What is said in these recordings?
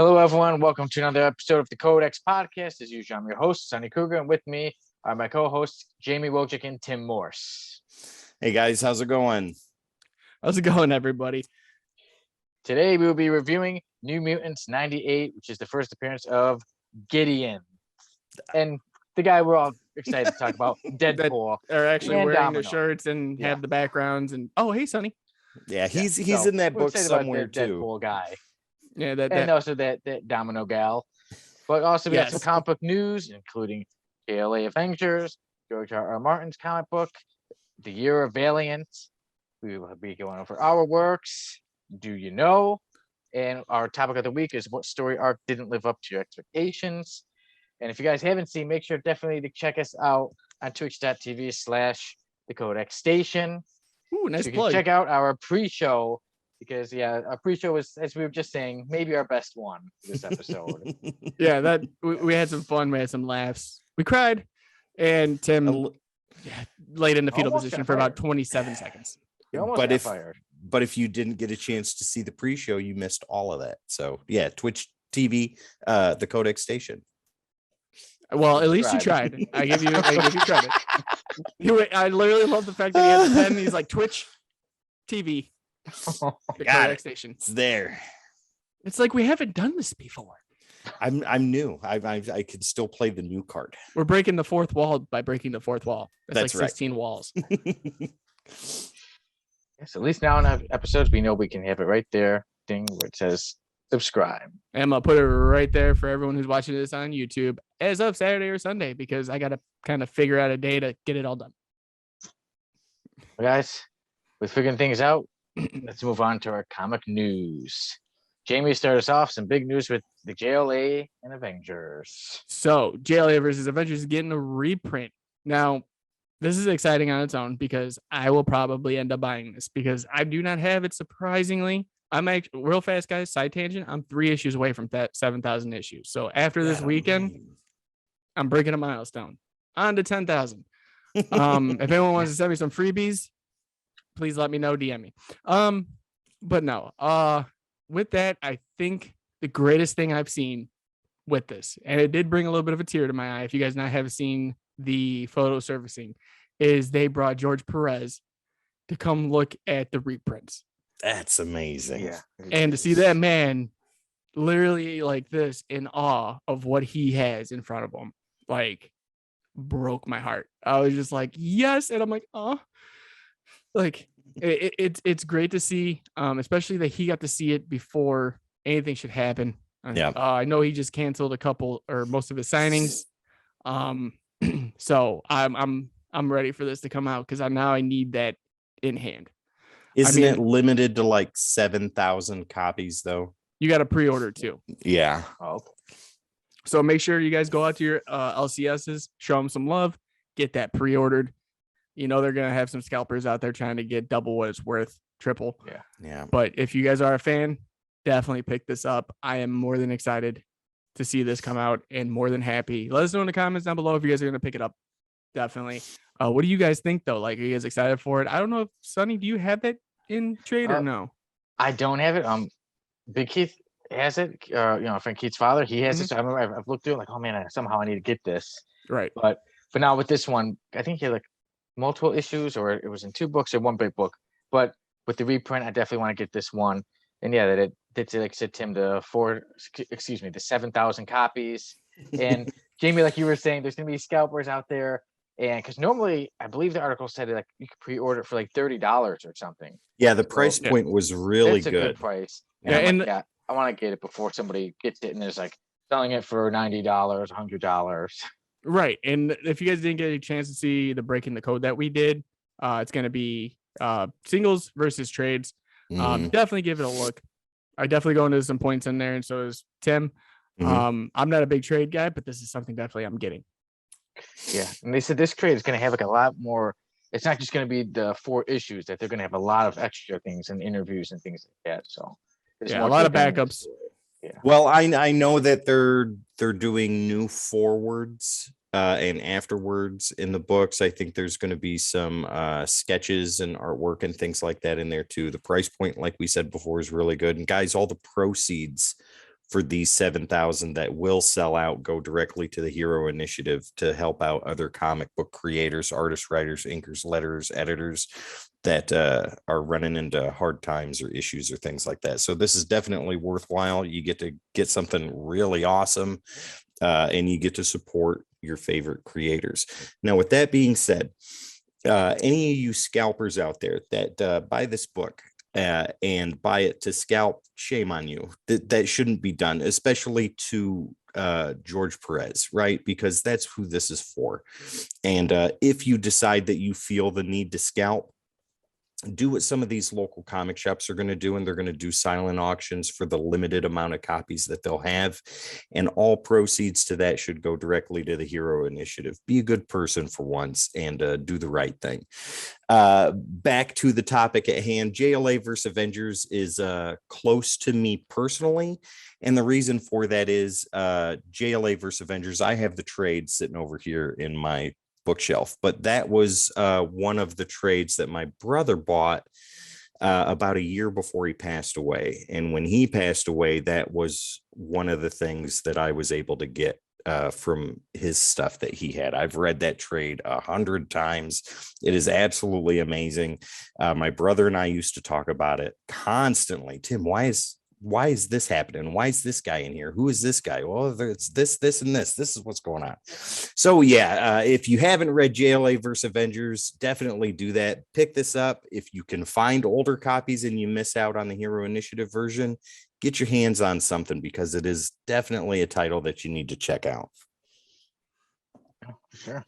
Hello, everyone. Welcome to another episode of the Codex Podcast. As usual, I'm your host, Sonny Kruger, and with me are my co-hosts, Jamie Wojcik and Tim Morse. Hey, guys. How's it going? How's it going, everybody? Today, we will be reviewing New Mutants 98, which is the first appearance of Gideon. And the guy we're all excited to talk about, Deadpool. Are actually And wearing Domino. the shirts and have the backgrounds. And oh, hey, Sonny. Yeah, he's So, in that we're book excited about somewhere the too. Deadpool guy. Yeah, And also that Domino gal. But also, we got some Yes. comic book news, including JLA Avengers, George R.R. Martin's comic book, the year of Valiant. We will be going over our works. Do you know? And our topic of the week is what story arc didn't live up to your expectations. And if you guys haven't seen, make sure definitely to check us out on twitch.tv/the Codex Station. Ooh, nice So you can plug. check out our pre-show because our pre-show was, as we were just saying, maybe our best one this episode. Yeah, that we had some fun. We had some laughs. We cried, and Tim laid in the fetal Almost position got for about fired. 27 seconds. You almost But got if- fired. But if you didn't get a chance to see the pre-show, you missed all of that. So yeah, Twitch TV, the Codex Station. Well, at least you tried. I give you credit. I literally love the fact that he had the pen. He's like Twitch TV, the Got Codex it. Station. It's there. It's like we haven't done this before. I'm new. I could still play the new card. We're breaking the fourth wall by breaking the fourth wall. That's like right. 16 walls. Yes, at least now in our episodes, we know we can have it right there, ding, where it says subscribe. And I'm gonna put it right there for everyone who's watching this on YouTube as of Saturday or Sunday, because I gotta kind of figure out a day to get it all done. Well, guys, with figuring things out, let's move on to our comic news. Jamie started us off some big news with the JLA and Avengers. So JLA versus Avengers is getting a reprint. Now, this is exciting on its own because I will probably end up buying this because I do not have it. Surprisingly, I'm actually real fast, guys. Side tangent. I'm 3 issues away from that 7,000 issues. So after this weekend, I'm breaking a milestone on to 10,000. If anyone wants to send me some freebies, please let me know. DM me. But no. With that, I think the greatest thing I've seen with this, and it did bring a little bit of a tear to my eye. If you guys not have seen the photo surfacing, is they brought George Perez to come look at the reprints. That's amazing. Yeah. And to see that man literally like this in awe of what he has in front of him, like broke my heart. I was just like, yes. And I'm like, oh, like it's great to see, especially that he got to see it before anything should happen. Yeah. I know he just canceled a couple or most of his signings. So I'm ready for this to come out because now I need that in hand. Isn't it limited to like 7,000 copies though? You got to pre-order too. Yeah. Oh, So make sure you guys go out to your LCSs, show them some love, get that pre-ordered. You know they're gonna have some scalpers out there trying to get double what it's worth, triple. Yeah. But if you guys are a fan, definitely pick this up. I am more than excited to see this come out and more than happy. Let us know in the comments down below if you guys are gonna pick it up. Definitely. What do you guys think though? Like, are you guys excited for it? I don't know if Sonny, do you have that in trade or no? I don't have it. Big Keith has it. My friend Keith's father, he has it. So I remember I've looked through it like, oh man, somehow I need to get this. Right. But now with this one, I think he had like multiple issues, or it was in 2 books or 1 big book. But with the reprint, I definitely want to get this one. And yeah, that it's like I said, Tim, the 7,000 copies. And Jamie, like you were saying, there's gonna be scalpers out there. And because normally, I believe the article said like you could pre-order it for like $30 or something. Yeah, the price Yeah. point was really It's a good. price. Yeah, I'm and like, yeah, I want to get it before somebody gets it and is like selling it for $90, $100. Right. And if you guys didn't get a chance to see the breaking the code that we did, it's going to be singles versus trades. Mhm. Definitely give it a look. I definitely go into some points in there, and so is Tim. Mhm. I'm not a big trade guy, but this is something definitely I'm getting. Yeah, and they said this crate is going to have like a lot more. It's not just going to be the 4 issues; that they're going to have a lot of extra things and interviews and things like that. So there's Yeah, a more lot to of it than the backups. story. Yeah. Well, I know that they're doing new forwards and afterwards in the books. I think there's going to be some sketches and artwork and things like that in there too. The price point, like we said before, is really good. And guys, all the proceeds for these 7,000 that will sell out go directly to the Hero Initiative to help out other comic book creators, artists, writers, inkers, letters, editors that are running into hard times or issues or things like that. So this is definitely worthwhile. You get to get something really awesome, and you get to support your favorite creators. Now, with that being said, any of you scalpers out there that buy this book and buy it to scalp, shame on you. That shouldn't be done, especially to George Perez, right? Because that's who this is for. And if you decide that you feel the need to scalp, do what some of these local comic shops are going to do, and they're going to do silent auctions for the limited amount of copies that they'll have, and all proceeds to that should go directly to the Hero Initiative. Be a good person for once and do the right thing. Back to the topic at hand, JLA versus Avengers is close to me personally, and the reason for that is JLA versus Avengers. I have the trade sitting over here in my bookshelf, but that was one of the trades that my brother bought about a year before he passed away. And when he passed away, that was one of the things that I was able to get from his stuff that he had. I've read that trade 100 times. It is absolutely amazing. My brother and I used to talk about it constantly. Tim, why is this happening? Why is this guy in here? Who is this guy? Well, it's this, and this. This is what's going on. So yeah, if you haven't read JLA versus Avengers, definitely do that. Pick this up. If you can find older copies and you miss out on the Hero Initiative version, get your hands on something, because it is definitely a title that you need to check out. Sure.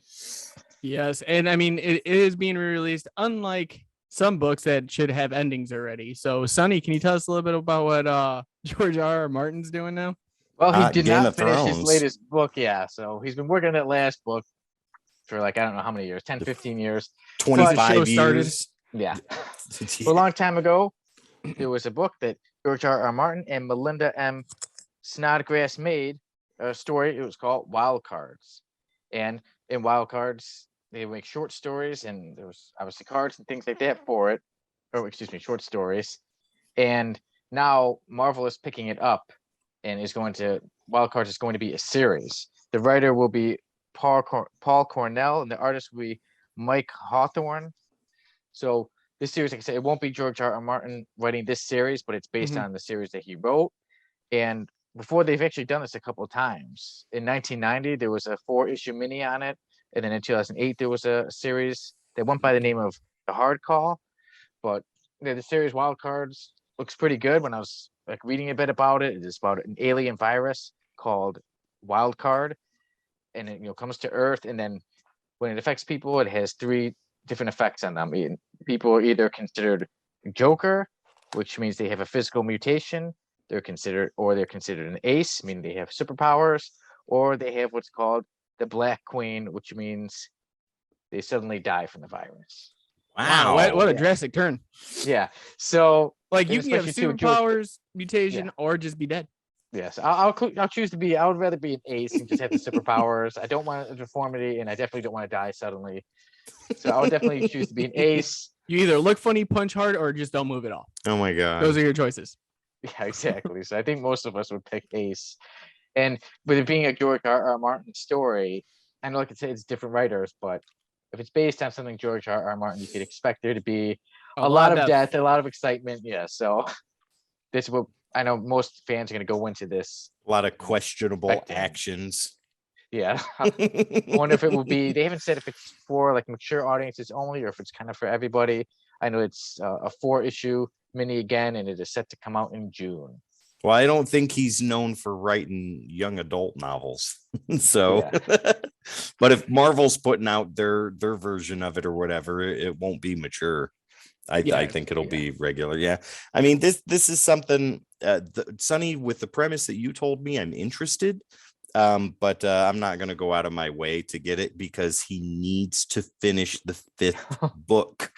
Yes, and I mean it is being re-released, unlike some books that should have endings already. So, Sonny, can you tell us a little bit about what George R. R. Martin's doing now? Well, he did Game not of finish his Thrones. latest book. Yeah, so he's been working on that last book for like I don't know how many years, 10, 15 years. 25 started. years. Yeah. A long time ago, there was a book that George R. R. Martin and Melinda M. Snodgrass made a story. It was called Wild Cards. And in Wild Cards, they make short stories, and there was obviously cards and things like that for it. Or excuse me, short stories. And now Marvel is picking it up and is going to Wild Cards is going to be a series. The writer will be Paul Cornell, and the artist will be Mike Hawthorne. So this series, like I said, it won't be George R. R. Martin writing this series, but it's based on the series that he wrote. And before, they've actually done this a couple of times. In 1990, there was a 4-issue mini on it, and then in 2008 there was a series that went by the name of The Hard Call. But the series Wild Cards looks pretty good. When I was like reading a bit about it, it's about an alien virus called Wild Card, and it comes to Earth, and then when it affects people, it has 3 different effects on them. People are either considered Joker, which means they have a physical mutation. They're considered an ace, meaning they have superpowers, or they have what's called the Black Queen, which means they suddenly die from the virus. Wow, what a drastic turn. Yeah. So like you can have superpowers, mutation, or just be dead. Yes, I'll choose to be. I would rather be an ace and just have the superpowers. I don't want a deformity, and I definitely don't want to die suddenly. So I would definitely choose to be an ace. You either look funny, punch hard, or just don't move at all. Oh my god, those are your choices. Yeah, exactly. So I think most of us would pick ace. And with it being a George R. R. Martin story, I know, like I said, it's different writers, but if it's based on something George R. R. Martin, you could expect there to be a lot of death, a lot of excitement. Yeah. So this will. I know most fans are going to go into this. A lot of questionable actions. Yeah. I wonder if it will be, they haven't said if it's for like mature audiences only or if it's kind of for everybody. I know it's a 4-issue mini again, and it is set to come out in June. Well, I don't think he's known for writing young adult novels. So, but if Marvel's putting out their version of it or whatever, it won't be mature. I think it'll be regular. Yeah. I mean, this is something, Sonny, with the premise that you told me, I'm interested. But I'm not going to go out of my way to get it because he needs to finish the 5th book.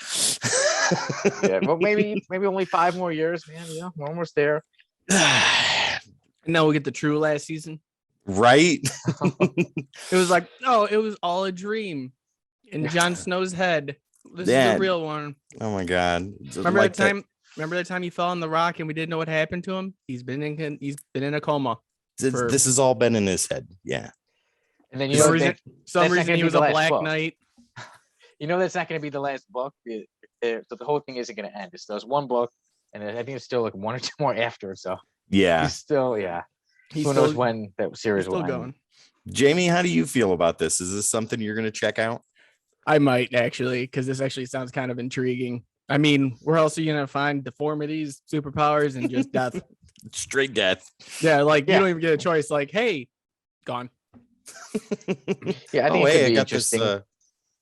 Yeah, well, maybe only 5 more years, man. You know, we're almost there. And now we'll get the true last season. Right? It was like, oh, it was all a dream in Jon Snow's head. This is Yeah. the real one. Oh my God. Remember Like that time? Remember that time he fell on the rock and we didn't know what happened to him? He's been in a coma. This has all been in his head. Yeah. And then Some reason that's not gonna he be was the a last Black book. Knight. You know that's not going to be the last book. So the whole thing isn't going to end. It's there's one book, and I think it's still like 1 or 2 more after. So Yeah. he's still, Who knows when that series He's will still end? going. Jamie, how do you feel about this? Is this something you're going to check out? I might actually, because this actually sounds kind of intriguing. I mean, we're also gonna find deformities, superpowers, and just death. Straight death. Yeah, like Yeah. you don't even get a choice. Like, hey, gone. Yeah, I think it hey, could I be got this interesting.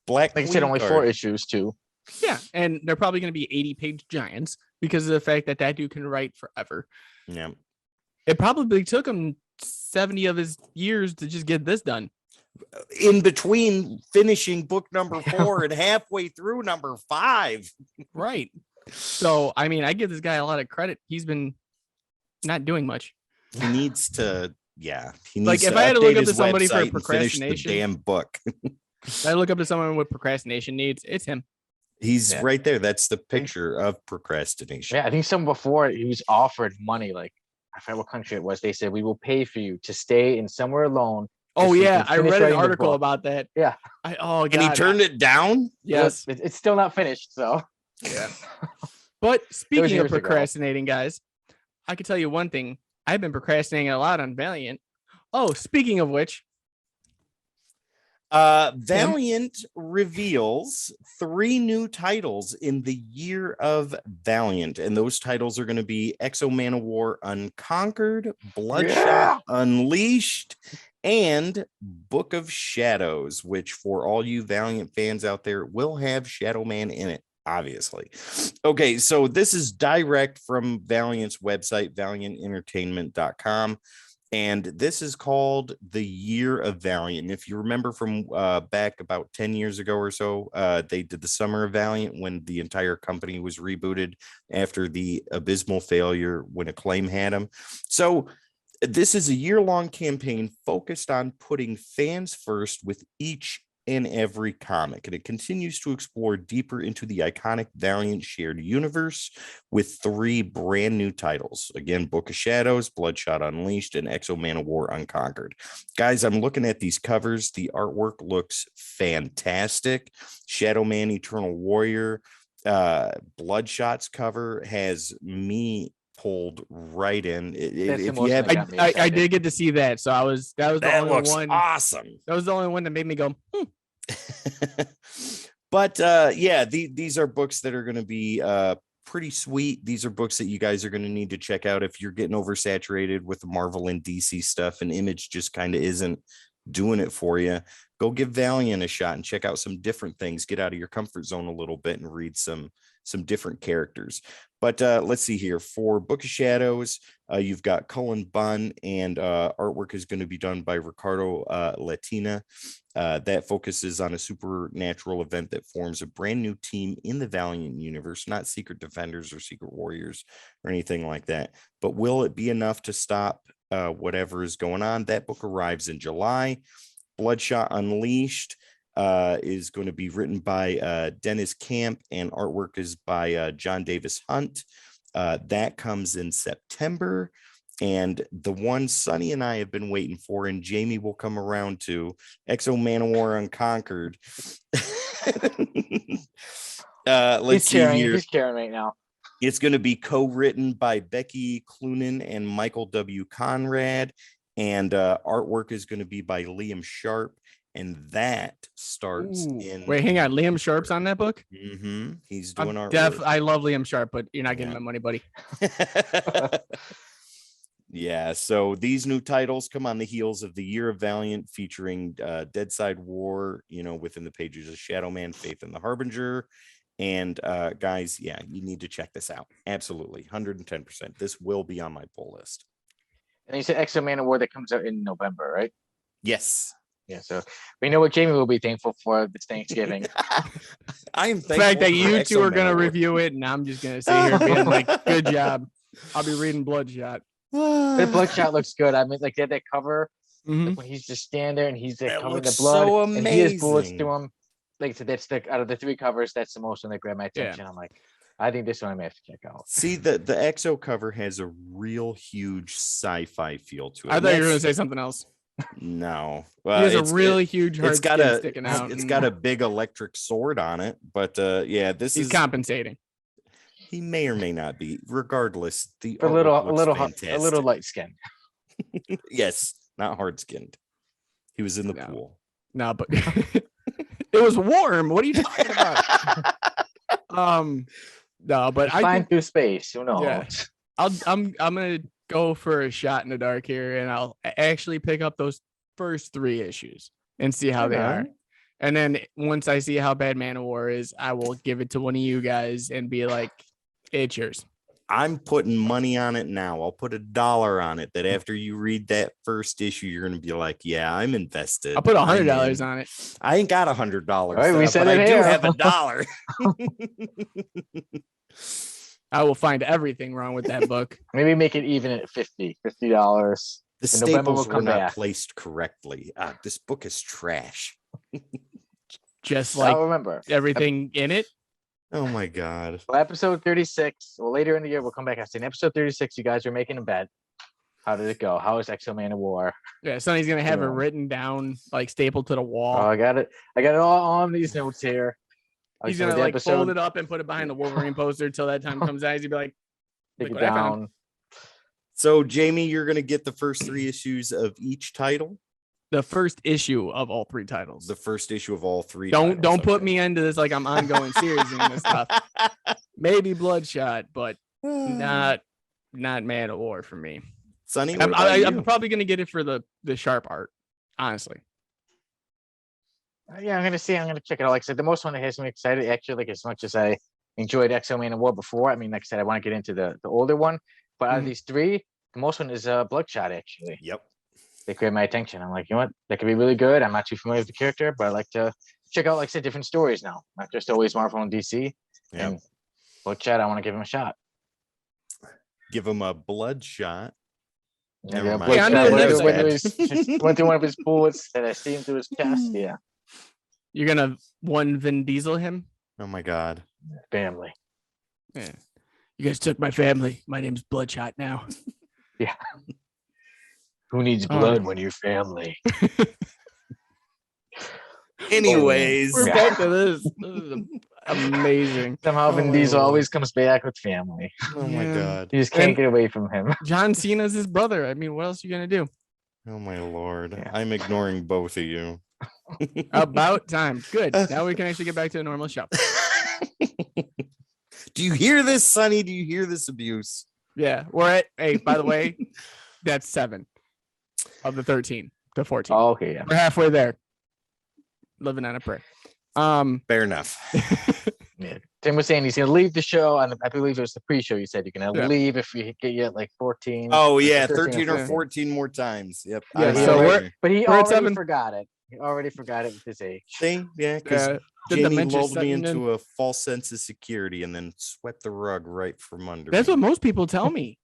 Black Like I said, Queen only card. 4 issues too. Yeah, and they're probably gonna be 80-page giants because of the fact that dude can write forever. Yeah. It probably took him 70 of his years to just get this done. In between finishing book number 4 and halfway through number 5. Right. So, I mean, I give this guy a lot of credit. He's been not doing much. He needs to, he needs Like, if to I had to look update up to his somebody for website and finish the procrastination, damn book. if I look up to someone with procrastination needs, it's him. He's Yeah. right there. That's the picture of procrastination. Yeah, I think someone before he was offered money. Like I forget what country it was. They said we will pay for you to stay in somewhere alone. Oh so you yeah, can I finish read an writing the article book. about that. Yeah. God. And he turned it down? Yes. It's still not finished. So Yeah. But speaking of years ago. procrastinating, guys, I can tell you one thing. I've been procrastinating a lot on Valiant. Oh, speaking of which, Valiant reveals 3 new titles in the year of Valiant, and those titles are going to be Exo Man of War Unconquered, Bloodshot Unleashed, and Book of Shadows, which for all you Valiant fans out there will have Shadow Man in it, obviously. Okay, so this is direct from Valiant's website, valiantentertainment.com. And this is called the Year of Valiant. If you remember from back about 10 years ago or so, they did the Summer of Valiant when the entire company was rebooted after the abysmal failure when Acclaim had them. So this is a year-long campaign focused on putting fans first with each and every comic, and it continues to explore deeper into the iconic Valiant shared universe with 3 brand new titles. Again, Book of Shadows, Bloodshot Unleashed, and Exo Man of War Unconquered. Guys, I'm looking at these covers. The artwork looks fantastic. Shadow Man, Eternal Warrior, Bloodshot's cover has me pulled right in. If you have, I did get to see that, so that was the only one. Awesome. That was the only one that made me go. But these are books that are going to be pretty sweet. These are books that you guys are going to need to check out if you're getting oversaturated with Marvel and DC stuff, and Image just kind of isn't doing it for you. Go give Valiant a shot and check out some different things. Get out of your comfort zone a little bit and read some different characters. But let's see here. For Book of Shadows, you've got Cullen Bunn, and artwork is going to be done by Ricardo Latina. That focuses on a supernatural event that forms a brand new team in the Valiant universe, not Secret Defenders or Secret Warriors or anything like that. But will it be enough to stop whatever is going on? That book arrives in July. Bloodshot Unleashed is going to be written by Dennis Camp, and artwork is by John Davis Hunt. That comes in September. And the one Sonny and I have been waiting for, and Jamie will come around to, Exo Man of War Unconquered. Let's see here. He's caring right now. It's going to be co-written by Becky Cloonan and Michael W. Conrad, and artwork is going to be by Liam Sharp, and that starts in. Wait, hang on. Liam Sharp's on that book? Mm-hmm. He's doing artwork. I love Liam Sharp, but you're not getting my money, buddy. Yeah, so these new titles come on the heels of the Year of Valiant, featuring Deadside War, within the pages of Shadow Man, Faith and the Harbinger. And guys, you need to check this out. Absolutely, 110%. This will be on my pull list. And you said Exo Man Award that comes out in November, right? Yes. Yeah. So we know what Jamie will be thankful for this Thanksgiving. I am The fact that thankful for you two are Exo-Man gonna Award. review it, and I'm just gonna sit here being like, "Good job." I'll be reading Bloodshot. The Bloodshot looks good. I mean, like that cover, Mhm. like when he's just standing there and he's like That covered in the looks blood, so and he has bullets amazing. through him. Like so, that's the out of the 3 covers, that's the most one that grabbed my Yeah. attention. I'm like, I think this one I may have to check out. See, the Exo cover has a real huge sci-fi feel to it. I and thought you were gonna that's- say something else. No. He has it's- a really huge hard it's got skin a sticking out. it's and got a big electric sword on it, but yeah, this he's is compensating. he may or may not be. Regardless, the For a artwork looks little fantastic. light skin. Yes, not hard skinned. He was in the No. pool. No, but it was warm. What are you talking about? No, but I Flying think through space. Who knows? Yeah. I'm gonna go for a shot in the dark here, and I'll actually pick up those first 3 issues and see how they are. Okay. And then once I see how bad Man of War is, I will give it to one of you guys and be like, "It's yours." I'm putting money on it now. I'll put $1 on it that after you read that first issue, you're gonna be like, "Yeah, I'm invested." I'll put I'm $100 in. on it. I ain't got $100. All right, we said but it I do here. have $1. I will find everything wrong with that book. Maybe make it even at $50. The In November, we'll staples were come not back. placed correctly. This book is trash. Just Like, like remember, everything in it. Oh my god. well, episode 36. Well, later in the year, we'll come back. I in episode 36, you guys are making a bet. How did it go? How is Exo Man of War? Yeah, Sonny's gonna have it Yeah. written down, like stapled to the wall. Oh, I got it. I got it all on these notes here. He's So gonna the like episode, fold it up and put it behind the Wolverine poster until that time comes out. He's gonna be like, take look it what I found. down. So Jamie, you're gonna get the first 3 issues of each title. the first issue of all 3 titles. The first issue of all 3. Don't titles, put okay. me into this like I'm ongoing series and this stuff. Maybe Bloodshot, but not Man of War for me. Sonny, what I'm, about you? I'm probably gonna get it for the sharp art, honestly. Yeah, I'm gonna see. I'm gonna check it out. Like I said, the most one that has me excited, actually, like as much as I enjoyed Exo Man of War before. I mean, like I said, I want to get into the older one, but out of Mhm. these 3, the most one is Bloodshot. Actually, Yep. they grabbed my attention. I'm like, you know what? That could be really good. I'm not too familiar with the character, but I like to check out, like I said, different stories now, not just always Marvel and DC. Yep. And Bloodshot, I want to give him a shot. Give him a blood shot. Never Yeah, mind. Yeah, I know Bloodshot the went, next through his, went through one of his bullets and I see him through his chest. Yeah, You're gonna one Vin Diesel him. Oh my god. family. Yeah. You guys took my family. My name's Bloodshot now. Who needs Oh. blood when you're family? Anyways, We're back to this. This is amazing. Somehow Vin Oh, Diesel Lord. always comes back with family. oh my Yeah. god. You just can't And- get away from him. John Cena's his brother. I mean, what else are you gonna do? Oh my lord. Yeah. I'm ignoring both of you. About time. Good. Now we can actually get back to the normal show. Do you hear this, Sonny? Do you hear this abuse? Yeah, we're at. Hey, by the way, that's 7 of the 13 to 14. Oh, okay, yeah. We're halfway there. Living on a prayer. Fair enough. Yeah. Tim was saying he's gonna leave the show, and I believe it was the pre-show. You said you're gonna Yeah. leave if we get you at like 14. Oh or yeah, 13 13 or 14. 14 more times. Yep. Yeah, I'm so out we're- here. But he We're at already 7. forgot it. He already forgot it with his age. See? Yeah, because Did the Jamie dementia lulled me setting in? into a false sense of security and then swept the rug right from under That's me. what most people tell me.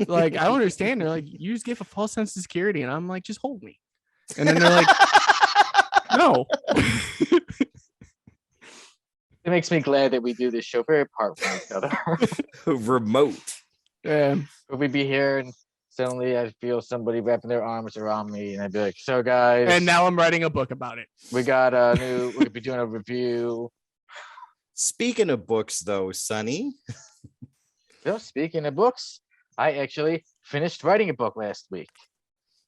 Like, I don't understand. They're like, you just give a false sense of security. And I'm like, just hold me. And then they're like, no. It makes me glad that we do this show very apart from each other. Remote. Yeah. But we'd be here and suddenly I'd feel somebody wrapping their arms around me and I'd be like, so guys, And now I'm writing a book about it. we got a new, we'll be doing a review. Speaking of books, though, Sonny, So speaking of books, I actually finished writing a book last week.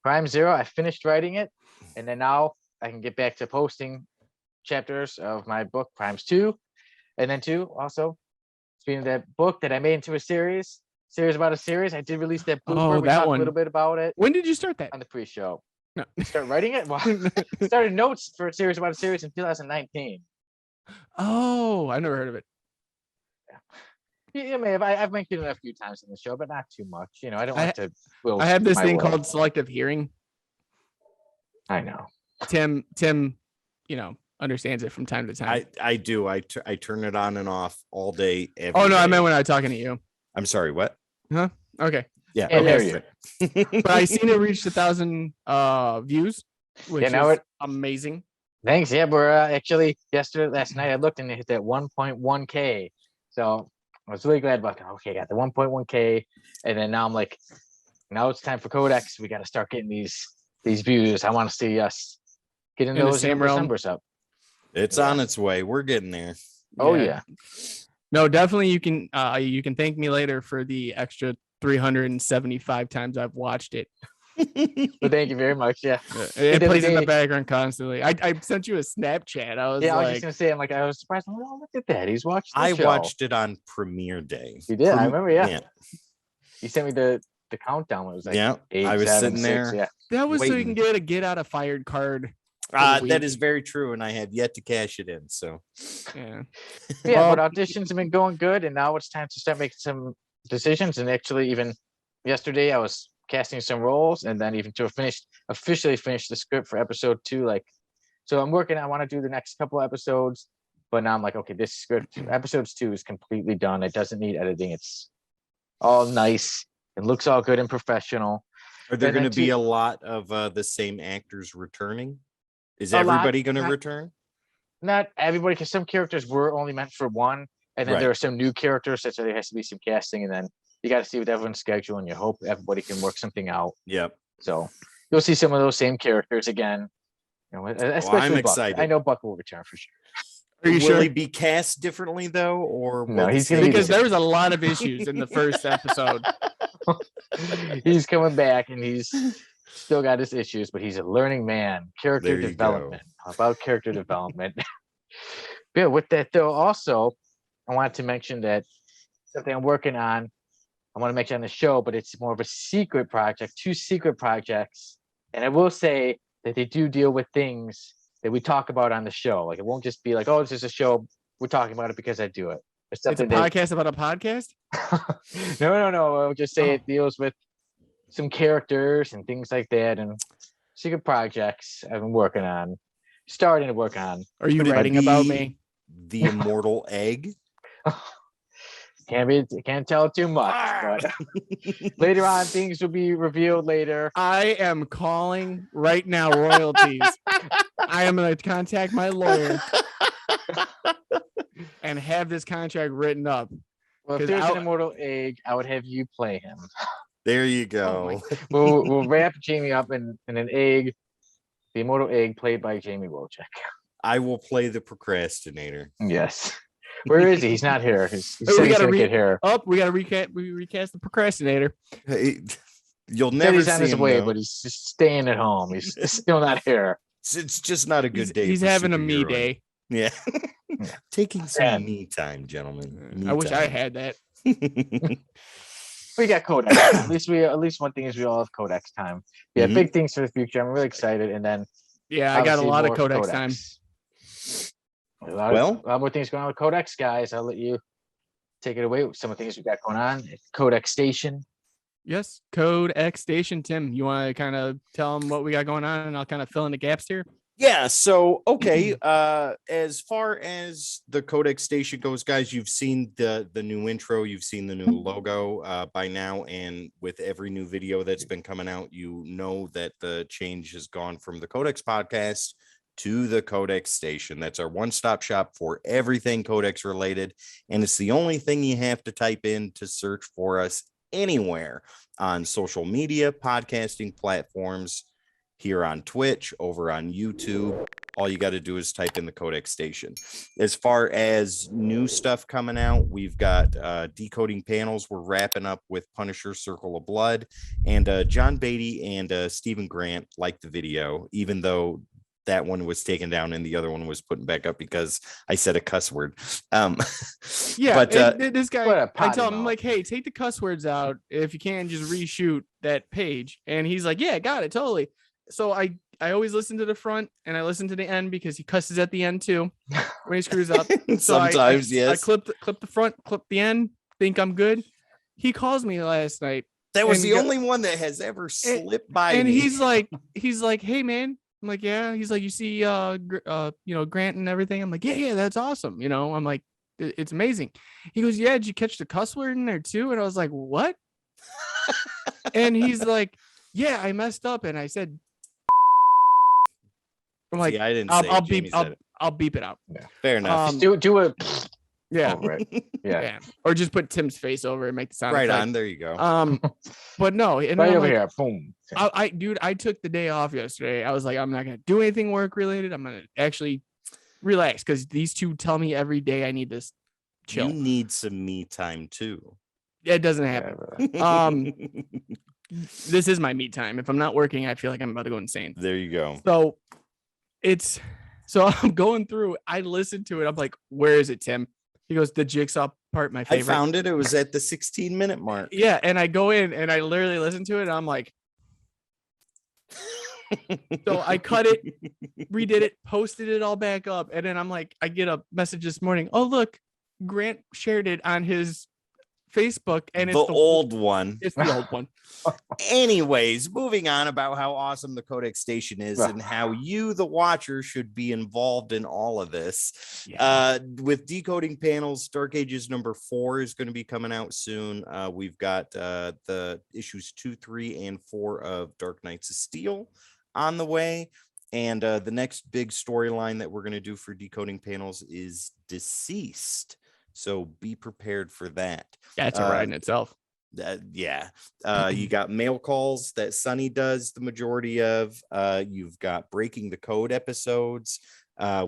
Prime Zero, I finished writing it. And then now I can get back to posting chapters of my book, Primes 2. And then 2, also, speaking of that book that I made into a series about a series, I did release that blooper. Oh, We that talked one. a little bit about it When did you start that? on the pre-show. No. Start writing it? Well, started notes for a series about a series in 2019. Oh, I never heard of it. You may have. I've mentioned it a few times in the show, but not too much. You know, I don't I- like to. Will I have this my thing will. called selective hearing. I know. Tim, understands it from time to time. I do. I turn it on and off all day. Oh no, I day. meant when I was talking to you. I'm sorry. What? Okay, Yeah. Can't hear okay. you. but I seen it reached 1,000 views, which Yeah, now is it- amazing. Thanks. Yeah, we're actually last night I looked and it hit that 1.1K. So I was really glad about that. Okay, got the 1.1K, and then now I'm like, now it's time for Codex. We got to start getting these views. I want to see us getting In the those same realm. numbers up. It's Yeah. on its way. We're getting there. Oh yeah. No, definitely you can thank me later for the extra 375 times I've watched it. Well, thank you very much. Yeah. It the plays in the day- background constantly. I sent you a Snapchat. I was Yeah, I was like, just gonna say, I was surprised. Oh, look at that. He's watched the I show. watched it on premiere day. You did? I remember, yeah. Yeah. You sent me the countdown. It was like Yeah. 8, I was 7, sitting 6, there. Yeah. that was so you can waiting. get a get out of fired card. for the That week. is very true, and I have yet to cash it in. So Yeah. Yeah, Well- but auditions have been going good, and now it's time to start making some decisions. And actually, even yesterday, I was casting some roles, and then even to officially finish the script for episode 2. Like, so I'm working. I want to do the next couple episodes, but now I'm like, okay, this script, episodes 2 is completely done. It doesn't need editing. It's all nice. It looks all good and professional. are there And then going to be two- a lot of the same actors returning? Is A lot, everybody going to not- return? Not everybody, because some characters were only meant for one, and then Right. there are some new characters, so there has to be some casting, and then you got to see with everyone's schedule, and you hope everybody can work something out. Yep. So you'll see some of those same characters again. You know, especially Buck. excited. I know Buck will return for sure. Are you Will sure? he be cast differently though, or No, will he's the gonna be same- Because the there was a lot of issues in the first episode. He's coming back, and he's still got his issues, but he's a learning man. Character There you go. development. About character development. Yeah, with that though, also, I wanted to mention that something I'm working on. I want to mention on the show, but it's more of a secret project, 2 secret projects. And I will say that they do deal with things that we talk about on the show. Like, it won't just be like, oh, it's just a show. We're talking about it because I do it. It's a something that podcast about a podcast. no. I'll just say Oh. it deals with some characters and things like that, and secret projects I've been working on, starting to work on. Are you Could it writing about be me? the immortal egg? Can't tell too much, but later on things will be revealed later. I am calling right now royalties. I am going to contact my lawyer and have this contract written up. Well, if 'Cause there's I'll- an immortal egg, I would have you play him. There you Oh my go. We'll wrap Jamie up in an egg, the immortal egg played by Jamie Wojcik. I will play the procrastinator. Yes. Where is he? He's not here. He said We he's gotta gonna get here. Oh, we got to recast the procrastinator. Hey, you'll Said never he's see on his him, way, though. but he's just staying at home. He's still not here. It's just not a good day. He's for having a me superheroing. day. Yeah. Taking some Yeah. me time, gentlemen. I wish I had that. We got Codex. At least one thing is we all have Codex time. Yeah, Mhm. big things for the future. I'm really excited. And then Yeah, I got a obviously lot of more Codex time. A lot Well- more things going on with Codex, guys. I'll let you take it away with some of the things we got going on. Codex Station. Yes, Code X Station. Tim, you want to kind of tell them what we got going on, and I'll kind of fill in the gaps here. Yeah, so okay, as far as the Codex Station goes, guys, you've seen the new intro, you've seen the new logo by now, and with every new video that's been coming out, you know that the change has gone from the Codex podcast to the Codex Station. That's our one-stop shop for everything Codex related, and it's the only thing you have to type in to search for us anywhere on social media, podcasting platforms, here on Twitch, over on YouTube. All you got to do is type in the Codex Station. As far as new stuff coming out, we've got decoding panels. We're wrapping up with Punisher Circle of Blood, and John Beatty and Stephen Grant liked the video, even though that one was taken down and the other one was put back up because I said a cuss word. Yeah, but this guy, what a I potty tell him, I'm mouth. like, hey, take the cuss words out. If you can, just reshoot that page. And he's like, yeah, got it, totally. So I always listen to the front and I listen to the end because he cusses at the end too when he screws up. So sometimes, I yes. clip the front, clip the end, think I'm good. He calls me last night. That was and the go- only one that has ever slipped by and me. he's like, hey man. I'm like, yeah. He's like, you see, Grant and everything. I'm like, yeah, that's awesome. I'm like, it's amazing. He goes, yeah. Did you catch the cuss word in there too? And I was like, what? And he's like, yeah, I messed up. And I said, I'm like, See, I didn't I'll, say I'll it. Jamie beep, said it. I'll beep it out. Fair enough. Just do a Yeah. over it. Yeah. Yeah. Or just put Tim's face over it and make the sound Right effect. on. There you go. But no, and Right I'm over like, here. Boom. I took the day off yesterday. I was like, I'm not gonna do anything work related. I'm gonna actually relax because these two tell me every day I need this chill. You need some me time too. It doesn't happen. This is my me time. If I'm not working, I feel like I'm about to go insane. There you go. So I'm going through. I listened to it. I'm like, where is it, Tim? He goes, the jigsaw part, my I favorite. found it. It was at the 16-minute mark. Yeah, and I go in and I literally listen to it. And I'm like, so I cut it, redid it, posted it all back up, and then I'm like, I get a message this morning. Oh look, Grant shared it on his Facebook, and the old one. It's the old one. Anyways, moving on about how awesome the Codex Station is and how you, the watcher, should be involved in all of this. Yeah. With Decoding Panels, Dark Ages #4 is going to be coming out soon. We've got the issues 2, 3, and 4 of Dark Knights of Steel on the way. And the next big storyline that we're going to do for Decoding Panels is Deceased. So be prepared for that. That's a ride in itself. You got mail calls that Sunny does the majority of. You've got Breaking the Code episodes.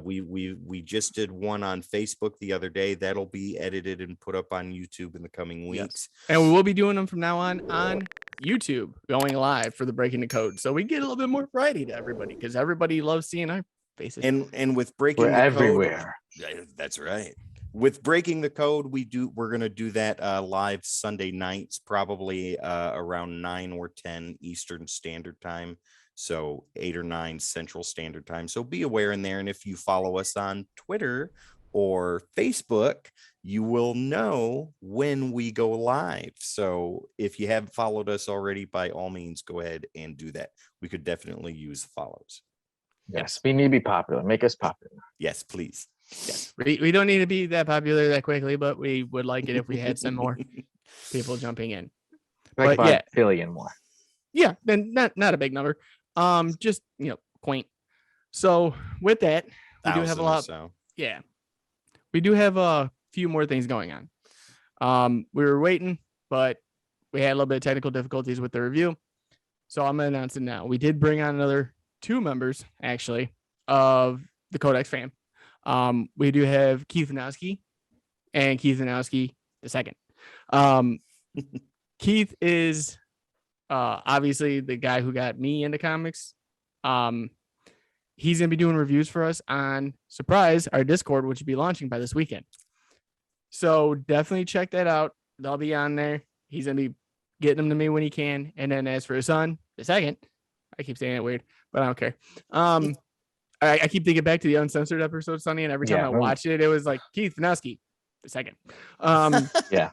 We just did one on Facebook the other day. That'll be edited and put up on YouTube in the coming weeks. Yes. And we will be doing them from now on YouTube, going live for the Breaking the Code. So we get a little bit more variety to everybody because everybody loves seeing our faces. And with Breaking We're the everywhere. Code, that's right. With Breaking the Code, we're gonna do that live Sunday nights, probably around 9 or 10 Eastern Standard Time, so 8 or 9 Central Standard Time. So be aware in there, and if you follow us on Twitter or Facebook, you will know when we go live. So if you haven't followed us already, by all means, go ahead and do that. We could definitely use follows. Yes, we need to be popular. Make us popular. Yes, please. Yes, we don't need to be that popular that quickly, but we would like it if we had some more people jumping in. Like But about a billion more. Yeah, then not a big number. Just quaint. So with that, we do have a lot. So. Yeah, we do have a few more things going on. We were waiting, but we had a little bit of technical difficulties with the review. So I'm gonna announce it now. We did bring on another 2 members actually of the Codex fam. We do have Keith Wanowski and Keith Wanowski II. Keith is obviously the guy who got me into comics. He's gonna be doing reviews for us on surprise our Discord, which will be launching by this weekend. So definitely check that out. They'll be on there. He's gonna be getting them to me when he can. And then as for his son, II, I keep saying it weird, but I don't care. I keep thinking back to the uncensored episode, Sonny, and every time I watched it, it was like Keith Wanowski II. Yeah.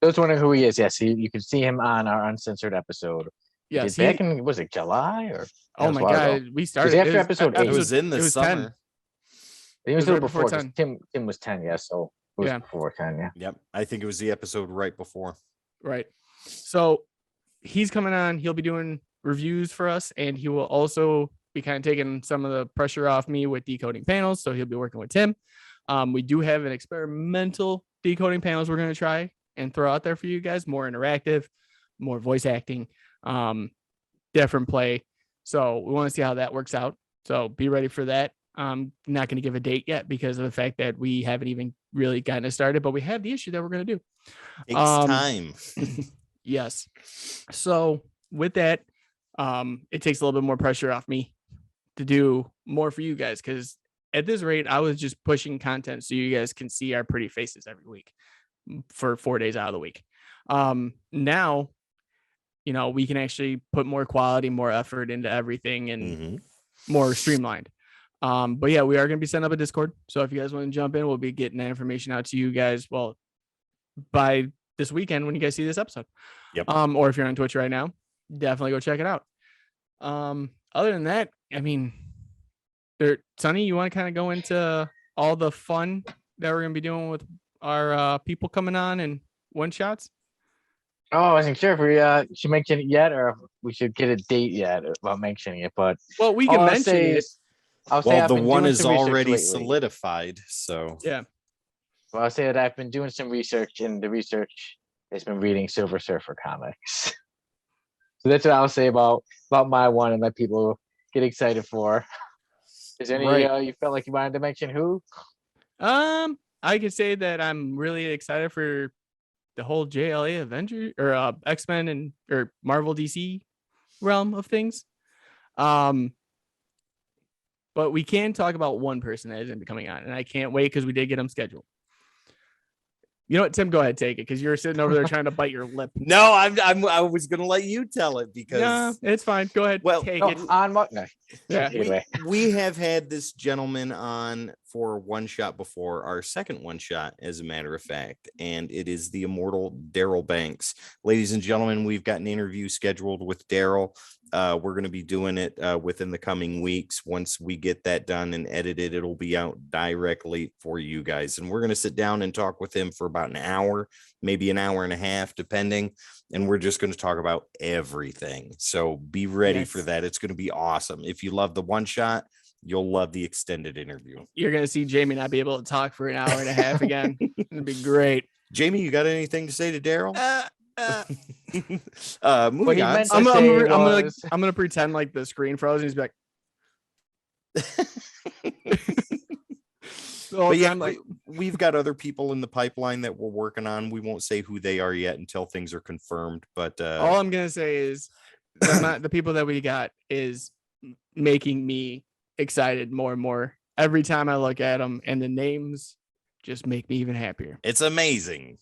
Those wondering who he is, yes, you can see him on our uncensored episode. Yes, back in, was it July or? Oh my God, we started after episode 8. It was in the summer. 10. It was a little right before 10. Tim was 10, yeah. So it was before 10, yeah. Yep, I think it was the episode right before. Right. So he's coming on. He'll be doing reviews for us, and he will also be kind of taking some of the pressure off me with decoding panels. So he'll be working with Tim. We do have an experimental decoding panels we're going to try and throw out there for you guys. More interactive, more voice acting, different play. So we want to see how that works out. So be ready for that. I'm not going to give a date yet because of the fact that we haven't even really gotten it started, but we have the issue that we're going to do. Takes time. Yes. So with that, it takes a little bit more pressure off me to do more for you guys, because at this rate, I was just pushing content so you guys can see our pretty faces every week for 4 days out of the week. Now, we can actually put more quality, more effort into everything and more streamlined. But yeah, we are going to be setting up a Discord. So if you guys want to jump in, we'll be getting that information out to you guys. Well, by this weekend when you guys see this episode. Yep. Or if you're on Twitch right now, definitely go check it out. Other than that, I mean, Sonny, you want to kind of go into all the fun that we're gonna be doing with our people coming on and one shots? Oh, I wasn't sure if we should mention it yet or if we should get a date yet about mentioning it. But Well, we all can I'll mention say it. is, I'll say Well, I've the been one doing is some research already lately. solidified. So Yeah. Well, I'll say that I've been doing some research, and the research has been reading Silver Surfer comics. So that's what I'll say about my one, and let people get excited for. Is there any Right. you felt like you wanted to mention who? I could say that I'm really excited for the whole JLA Avenger or X-Men and or Marvel DC realm of things. But we can talk about one person that is going to be coming on, and I can't wait because we did get him scheduled. You know what, Tim? Go ahead, take it, because you're sitting over there trying to bite your lip. no, I was gonna let you tell it because No, it's fine. Go ahead. Well, take No, it. on what? No. Yeah. Take it away. we have had this gentleman on for one shot before, our second one shot, as a matter of fact, and it is the immortal Daryl Banks. Ladies and gentlemen, we've got an interview scheduled with Daryl. We're going to be doing it within the coming weeks. Once we get that done and edited, it'll be out directly for you guys. And we're going to sit down and talk with him for about an hour, maybe an hour and a half, depending. And we're just going to talk about everything. So be ready for Yes. that. It's going to be awesome. If you love the one shot, you'll love the extended interview. You're going to see Jamie not be able to talk for an hour and a half again. It'd be great. Jamie, you got anything to say to Daryl? What Moving he on. meant to I'm say gonna was- pretend like the screen froze and he's like, But yeah, we've got other people in the pipeline that we're working on. We won't say who they are yet until things are confirmed. But all I'm gonna say is the people that we got is making me excited more and more every time I look at them, and the names just make me even happier. it's amazing.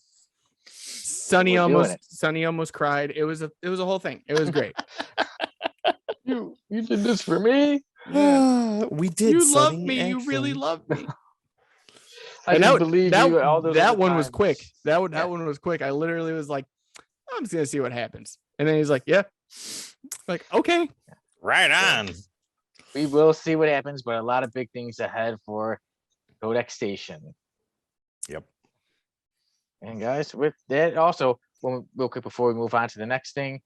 Sonny We're doing almost cried. It was a whole thing. It was great. You did this for me. We did. You love Sonny, me. You really actually. love me. I And didn't believe you all those that other one was times. quick. That Yeah. one was quick. I literally was like, I'm just gonna see what happens. And then he's like, yeah. Like, okay. Right on. We will see what happens, but a lot of big things ahead for Codex Station. Yep. And guys, with that, also, real quick before we move on to the next thing,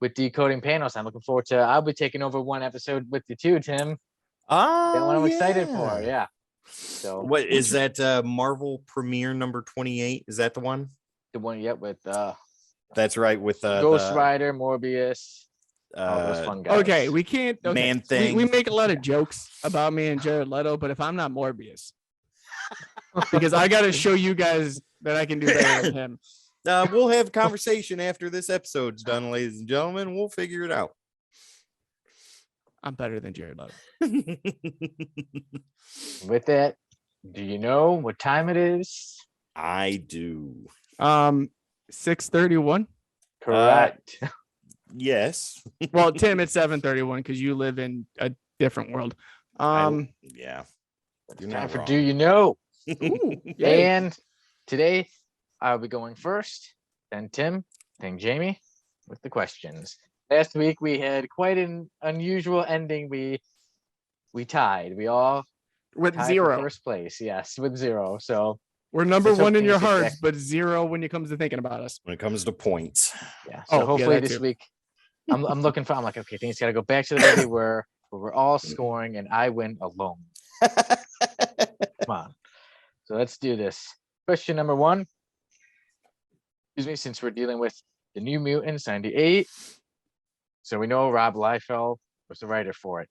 with decoding panels, I'm looking forward to. I'll be taking over one episode with you too, Tim. That one I'm excited for. Yeah. So What is that? Marvel Premiere number 28? Is that the one? the one yet with That's right. With Ghost Rider, Morbius, all those fun guys. Okay, we can't. Okay. Man Thing. We make a lot of jokes about me and Jared Leto, but if I'm not Morbius, because I got to show you guys that I can do better than him. We'll have conversation after this episode's done, ladies and gentlemen. We'll figure it out. I'm better than Jared Leto. With that, do you know what time it is? I do. 6:31. Correct. Yes. Well, Tim, it's 7:31 because you live in a different world. Yeah. It's You're time not for wrong. Do You Know? Ooh, yay. And today I'll be going first, then Tim, then Jamie with the questions. Last week we had quite an unusual ending. We tied. We all with tied for 0. first place. Yes, with 0. So We're number Let's hope 1 in your things get hearts, back. but 0 when it comes to thinking about us. When it comes to points. yeah. Oh, So yeah, hopefully that this too. week I'm looking for. I'm like, okay, things gotta go back to the way they were, where we're all scoring and I win alone. Come on. So let's do this. Question number 1. Excuse me, since we're dealing with the New Mutants 98. So we know Rob Liefeld was the writer for it.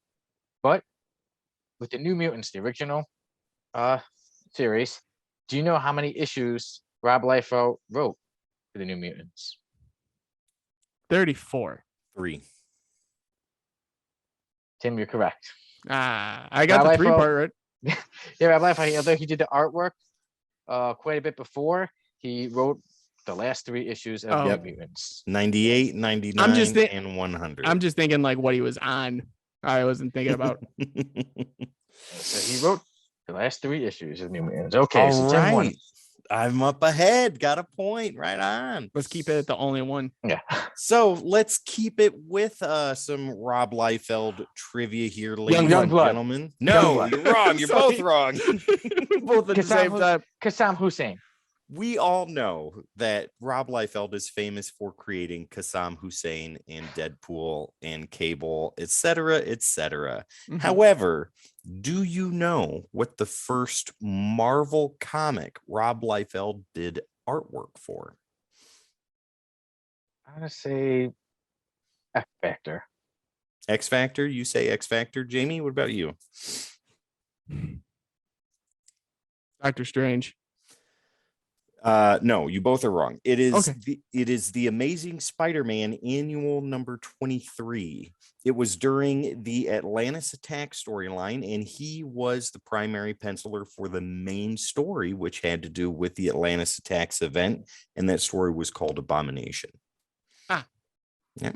But with the New Mutants, the original series, do you know how many issues Rob Liefeld wrote for the New Mutants? 34. 3. Tim, you're correct. I got the Rob 3 Liefeld- part right. Yeah, Rob Liefeld, although he did the artwork quite a bit before, he wrote the last 3 issues of Oh. New Mutants. 98, 99, thi- and 100. I'm just thinking like what he was on. I wasn't thinking about. So he wrote the last 3 issues of New Mutants. Okay, All so Tim won. right. I'm up ahead. Got a point. Right on. Let's keep it at the only one. Yeah. So let's keep it with some Rob Liefeld trivia here, ladies Youngblood. and gentlemen. Youngblood. No, you're wrong. You're both wrong. Both at the same time. Qassam Hussein. We all know that Rob Liefeld is famous for creating Qassam Hussein and Deadpool and Cable, etc., etc. Mhm. However, do you know what the first Marvel comic Rob Liefeld did artwork for? I'm gonna say X Factor. X Factor? You say X Factor, Jamie? What about you? Doctor Strange. No, you both are wrong. It is Okay. it is the Amazing Spider-Man annual number 23. It was during the Atlantis Attack storyline, and he was the primary penciler for the main story, which had to do with the Atlantis Attacks event, and that story was called Abomination. Ah. Yeah.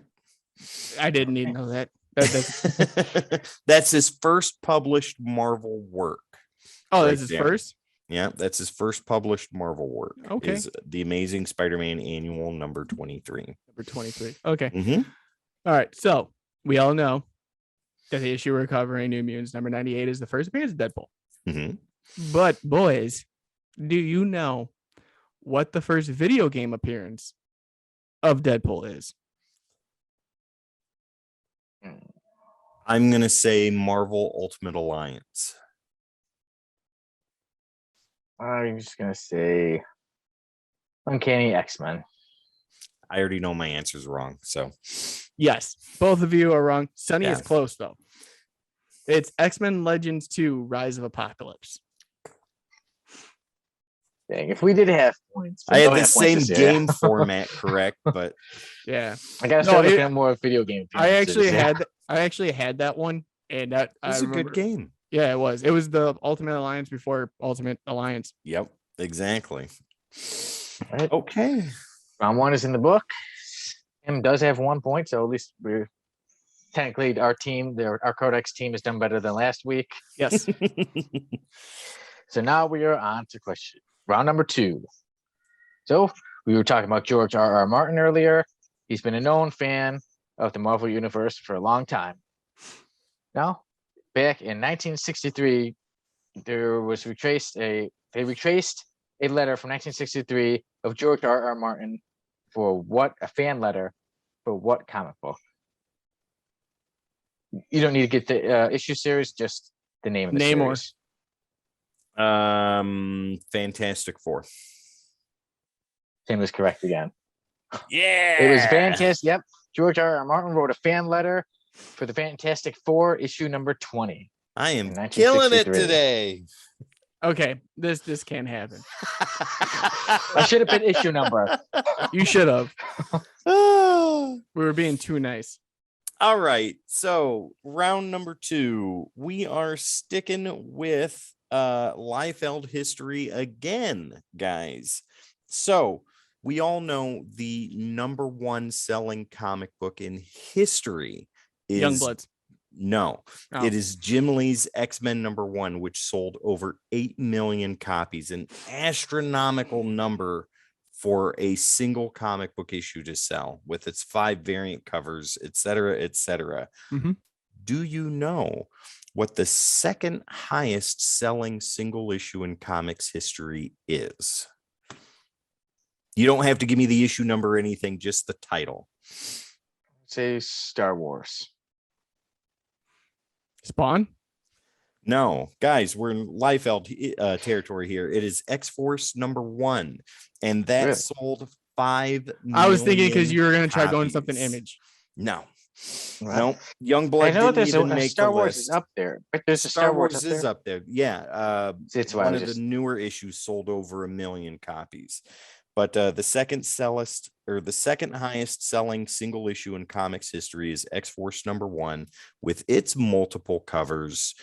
I didn't even know that. That's That's his first published Marvel work. oh, Right that's his there. first? Yeah, that's his first published Marvel work. Okay. Is the Amazing Spider-Man annual number 23. Number 23. Okay. Mm-hmm. All right. So we all know that the issue we're covering, New Mutants number 98, is the first appearance of Deadpool. Mm-hmm. But boys, do you know what the first video game appearance of Deadpool is? I'm gonna say Marvel Ultimate Alliance. I'm just gonna say Uncanny X-Men. I already know my answer's wrong. So Yes, both of you are wrong. Sunny is Yeah. close though. It's X-Men Legends 2: Rise of Apocalypse. Dang, if we did have points, but I no had the half points same this year. game format correct, but Yeah, I gotta No, start looking it- at more video game. I appearances, actually had that one, and that it was I a good remember. game. Yeah, it was. It was the Ultimate Alliance before Ultimate Alliance. Yep, exactly. Right. Okay. Round one is in the book. Tim does have 1 point, so at least we're technically our team, our Codex team, has done better than last week. Yes. So now we are on to question round number 2. So we were talking about George R.R. Martin earlier. He's been a known fan of the Marvel Universe for a long time. Now, back in 1963, there was they retraced a letter from 1963 of George R.R. Martin for a fan letter for what comic book? You don't need to get the issue series, just the name of the Namor. series. Fantastic Four. Tim is correct again. Yeah. It was fantastic. Yep. George R.R. Martin wrote a fan letter for the Fantastic Four, issue number 20. I am in killing it 1963. today. Okay, this can't happen. I should have been issue number. You should have. Oh. We were being too nice. All right. So round number 2, we are sticking with Liefeld history again, guys. So we all know the number 1 selling comic book in history is Youngbloods. No, Oh. it is Jim Lee's X-Men number 1, which sold over 8 million copies, an astronomical number for a single comic book issue to sell, with its 5 variant covers, etc., etc. Mhm. Do you know what the second highest selling single issue in comics history is? You don't have to give me the issue number or anything, just the title. Say Star Wars. Spawn? No, guys, we're in Liefeld territory here. It is X-Force number 1, and that Really? sold 5 I was thinking because million you were going to try going copies. something Image. No, Well, no, Youngblood I know didn't there's even a make Star the Wars list. is up there, but there's a Star Wars up is there. up there. Yeah, That's why I one was of just the newer issues sold over 1 million copies. But the second highest selling single issue in comics history is X-Force number 1, with its multiple covers,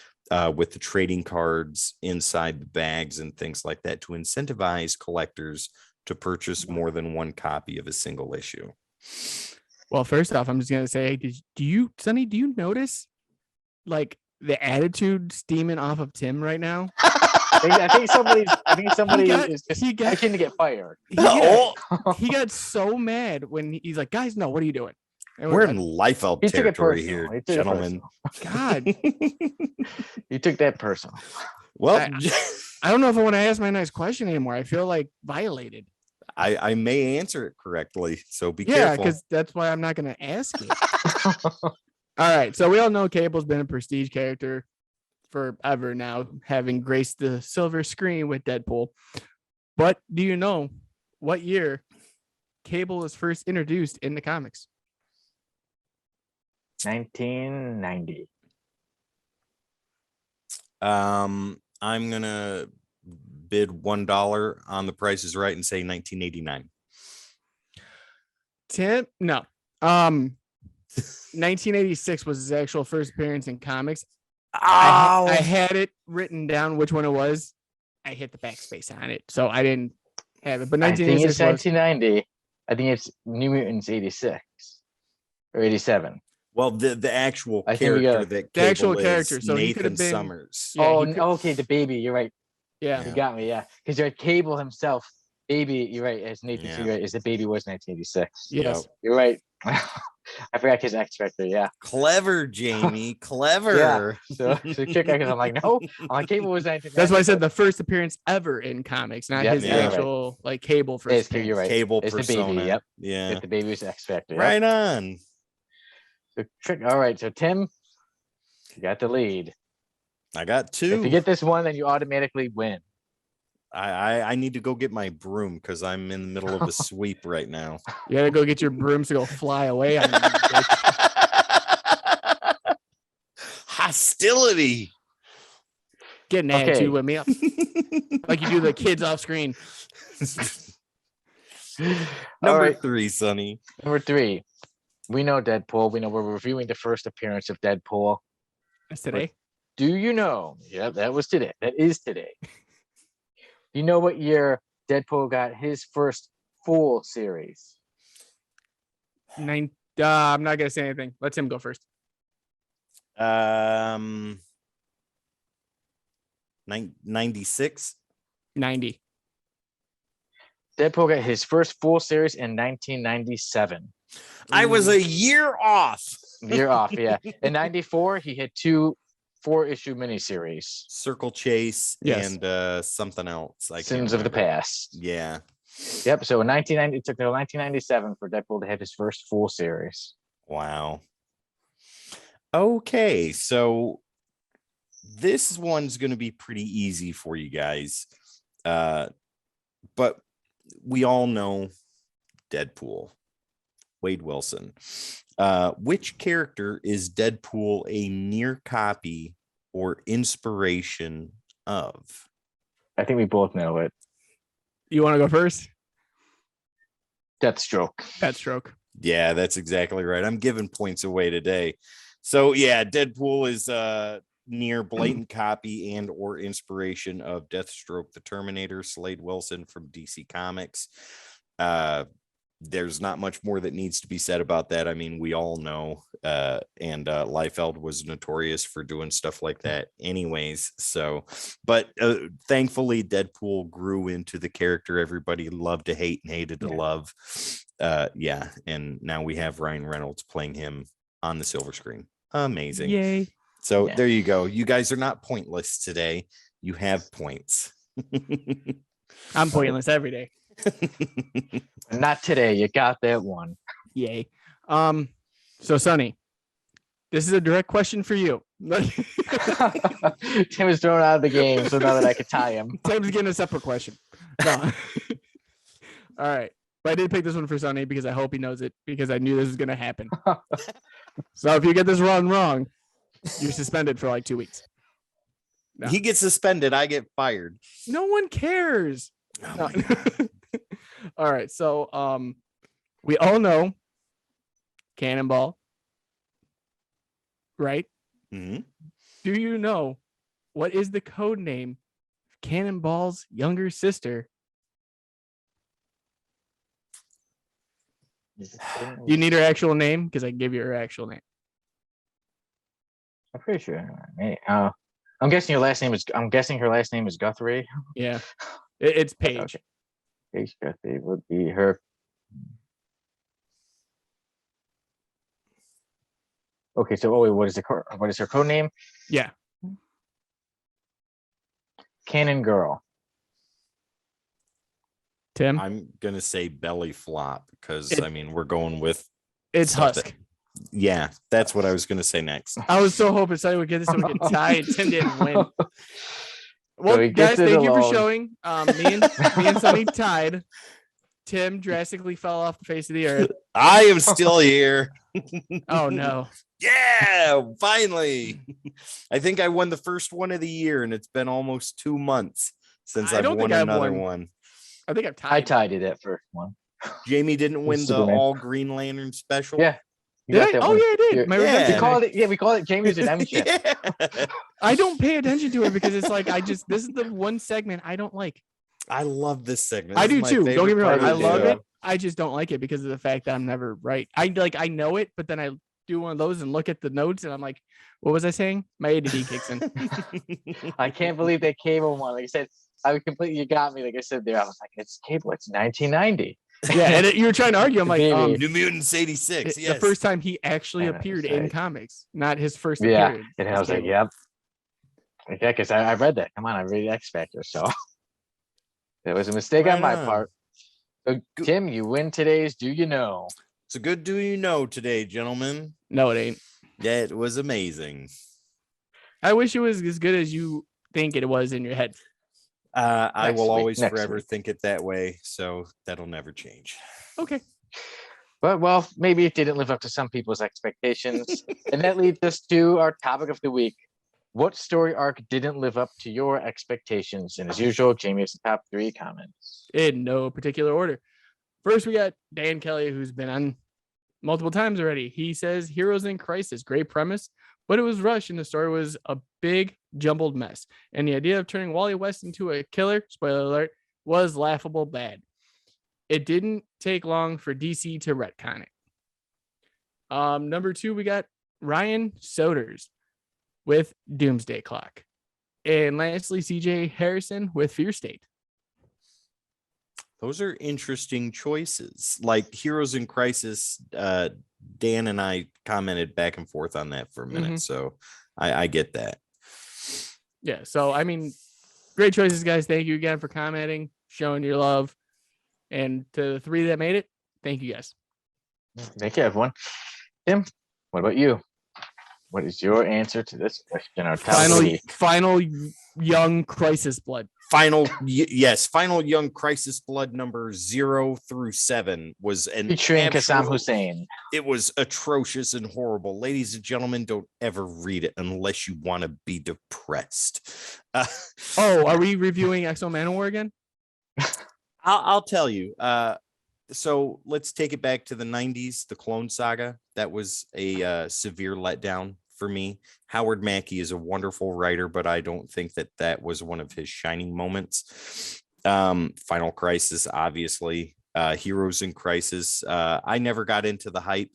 with the trading cards inside the bags and things like that, to incentivize collectors to purchase more than 1 copy of a single issue. Well, first off, I'm just going to say, Sonny, do you notice like the attitude steaming off of Tim right now? I think somebody got- is just he got- itching to get fired. He got so mad when he's like, guys, no, what are you doing? And We're like, in Liefeld He took it territory personal. here, He took it gentlemen. God, You took that personal. Well, I don't know if I want to ask my next question anymore. I feel like violated. I may answer it correctly, so be Yeah, careful. because that's why I'm not going to ask it. All right. So we all know Cable's been a prestige character forever now, having graced the silver screen with Deadpool. But do you know what year Cable was first introduced in the comics? 1990. I'm gonna bid $1 on The Price is Right and say 1989. Tim? No. 1986 was his actual first appearance in comics. I had it written down which one it was. I hit the backspace on it, so I didn't have it. But I think 1986 it's was 1990. I think it's New Mutants 86 or 87. Well, the actual I think we character got- that The actual Cable character, is so he could have Nathan been- Summers. Yeah, oh, he could- okay, the baby. You're right. yeah. You got me. Yeah, because you're Cable himself. Baby, you're right. As Nathan, Yeah. you're right. As the baby was 1986. Yes. You're right. I forgot his X Factor. Yeah. Clever, Jamie. Clever. So check out because I'm like, no, Cable was 1990. That's why I said the first appearance ever in comics, not Yep, his yeah, right. actual like Cable first It's, appearance. you're right. Cable It's the persona. baby. Yep. Yeah. It's the baby was X Factor. Yep. Right on. So trick. All right. So Tim, you got the lead. I got If you two. get this one, then you automatically win. I need to go get my broom because I'm in the middle of a sweep right now. You gotta go get your brooms to go fly away on you, bitch. Hostility. Get an Okay. attitude with me up. Like you do the kids off screen. Number right. 3, Sonny. Number 3. We know Deadpool. We know we're reviewing the first appearance of Deadpool. That's today. Do you know? Yeah, that was today. That is today. Do you know what year Deadpool got his first full series? I'm not gonna say anything. Let Tim go first. 96. 90. Deadpool got his first full series in 1997. I was a year off. Year off, yeah. In 94, he had 2 4-issue miniseries, Circle Chase Yes. and something else. I can't Sins of the remember. Past. Yeah. Yep. So in 1990, it took till 1997 for Deadpool to have his first full series. Wow. Okay, so this one's going to be pretty easy for you guys. But we all know Deadpool, Wade Wilson. Which character is Deadpool a near copy or inspiration of? I think we both know it. You want to go first? Deathstroke. Deathstroke. Yeah, that's exactly right. I'm giving points away today. So yeah, Deadpool is near blatant copy and or inspiration of Deathstroke the Terminator, Slade Wilson from DC Comics. There's not much more that needs to be said about that. I mean, we all know, and Liefeld was notorious for doing stuff like that anyways. So, but thankfully Deadpool grew into the character everybody loved to hate and hated to love. Yeah, and now we have Ryan Reynolds playing him on the silver screen. Amazing. Yay. So Yeah. there you go. You guys are not pointless today. You have points. I'm pointless every day. Not today. You got that one. Yay. So Sonny, this is a direct question for you. Tim is thrown out of the game, so now that I could tie him. Tim's getting a separate question. No. All right. But I did pick this one for Sonny because I hope he knows it because I knew this was going to happen. So if you get this wrong, you're suspended for like 2 weeks. No. He gets suspended. I get fired. No one cares. Oh No. my God. All right. So we all know Cannonball, right? Mhm. Do you know what is the code name of Cannonball's younger sister? You need her actual name because I can give you her actual name. I'm pretty sure. Hey, I'm guessing your last name is. I'm guessing her last name is Guthrie. Yeah, it's Paige. Okay. Paige Guthrie would be her. Okay, so wait, what is her code name? Yeah, Cannon Girl. Tim. I'm gonna say belly flop because It- I mean we're going with It's stuff Husk. yeah, that's what I was gonna say next. I was so hoping somebody would get this so we could tie and Tim didn't win. Well, he gets guys, it thank you for alone. showing. Me and Sonny tied. Tim drastically fell off the face of the earth. I am still here. Oh no. Yeah, finally. I think I won the first one of the year, and it's been almost 2 months since I I've don't won think I've another won. one. I think I've I tied. tied it at first one. Jamie didn't win the Superman. all Green Lantern special. Yeah. You Did got I? that Oh one. yeah, I did. You're- My Yeah. redemption We day. called it. Yeah, we called it Jamie's redemption. Yeah. I don't pay attention to it because it's like this is the one segment I don't like. I love this segment. I This is do my too. Don't favorite get me wrong. part of I the love show. it. I just don't like it because of the fact that I'm never right. I know it, but then I do one of those and look at the notes and I'm like, what was I saying? My ADD kicks in. I can't believe they cable one. Like I said, you got me. Like I said there, I was like, it's cable. It's 1990. Yeah, and you were trying to argue. I'm like, Maybe. New Mutants 86. the Yes. first time he actually Yeah, that's appeared in right. comics, not his first Yeah, appearance. and I as was like, Cable. yep. Yeah, because I read that. Come on, I read X Factor, so that was a mistake Right on my on. part. So, Good. Tim, you win today's Do You Know? It's a good do you know today, gentlemen. No, it ain't. That was amazing. I wish it was as good as you think it was in your head. I Next will week, always next forever week. think it that way, so that'll never change. Okay. But well, maybe it didn't live up to some people's expectations. And that leads us to our topic of the week. What story arc didn't live up to your expectations? And as usual, Jamie has the top 3 comments. In no particular order. First, we got Dan Kelly, who's been on multiple times already. He says Heroes in Crisis, great premise, but it was rushed and the story was a big jumbled mess. And the idea of turning Wally West into a killer, spoiler alert, was laughable bad. It didn't take long for DC to retcon it. Number 2, we got Ryan Soeders with Doomsday Clock. And lastly, CJ Harrison with Fear State. Those are interesting choices. Like Heroes in Crisis, Dan and I commented back and forth on that for a minute, so I get that. Yeah, so I mean, great choices, guys. Thank you again for commenting, showing your love. And to the 3 that made it, thank you guys. Thank you, everyone. Tim, what about you? What is your answer to this question? Our top of the week? Final young crisis blood. Final Young Crisis Blood number 0 through 7 was an Featuring Kassam absolute- Hussein. It was atrocious and horrible. Ladies and gentlemen, don't ever read it unless you want to be depressed. Oh, are we reviewing Exo Manowar again? I'll tell you. So let's take it back to the 90s, the Clone Saga. That was a severe letdown for me. Howard Mackey is a wonderful writer, but I don't think that was one of his shining moments. Final Crisis, obviously. Heroes in Crisis. I never got into the hype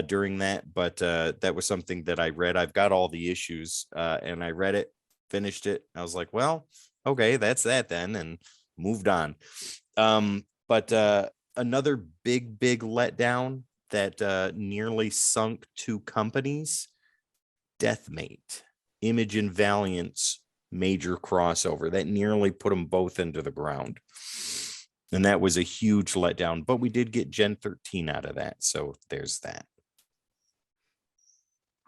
during that, but that was something that I read. I've got all the issues, and I read it, finished it. I was like, well, okay, that's that then, and moved on. But another big letdown that nearly sunk 2 companies, Deathmate, Image and Valiant's major crossover that nearly put them both into the ground. And that was a huge letdown, but we did get Gen 13 out of that. So there's that.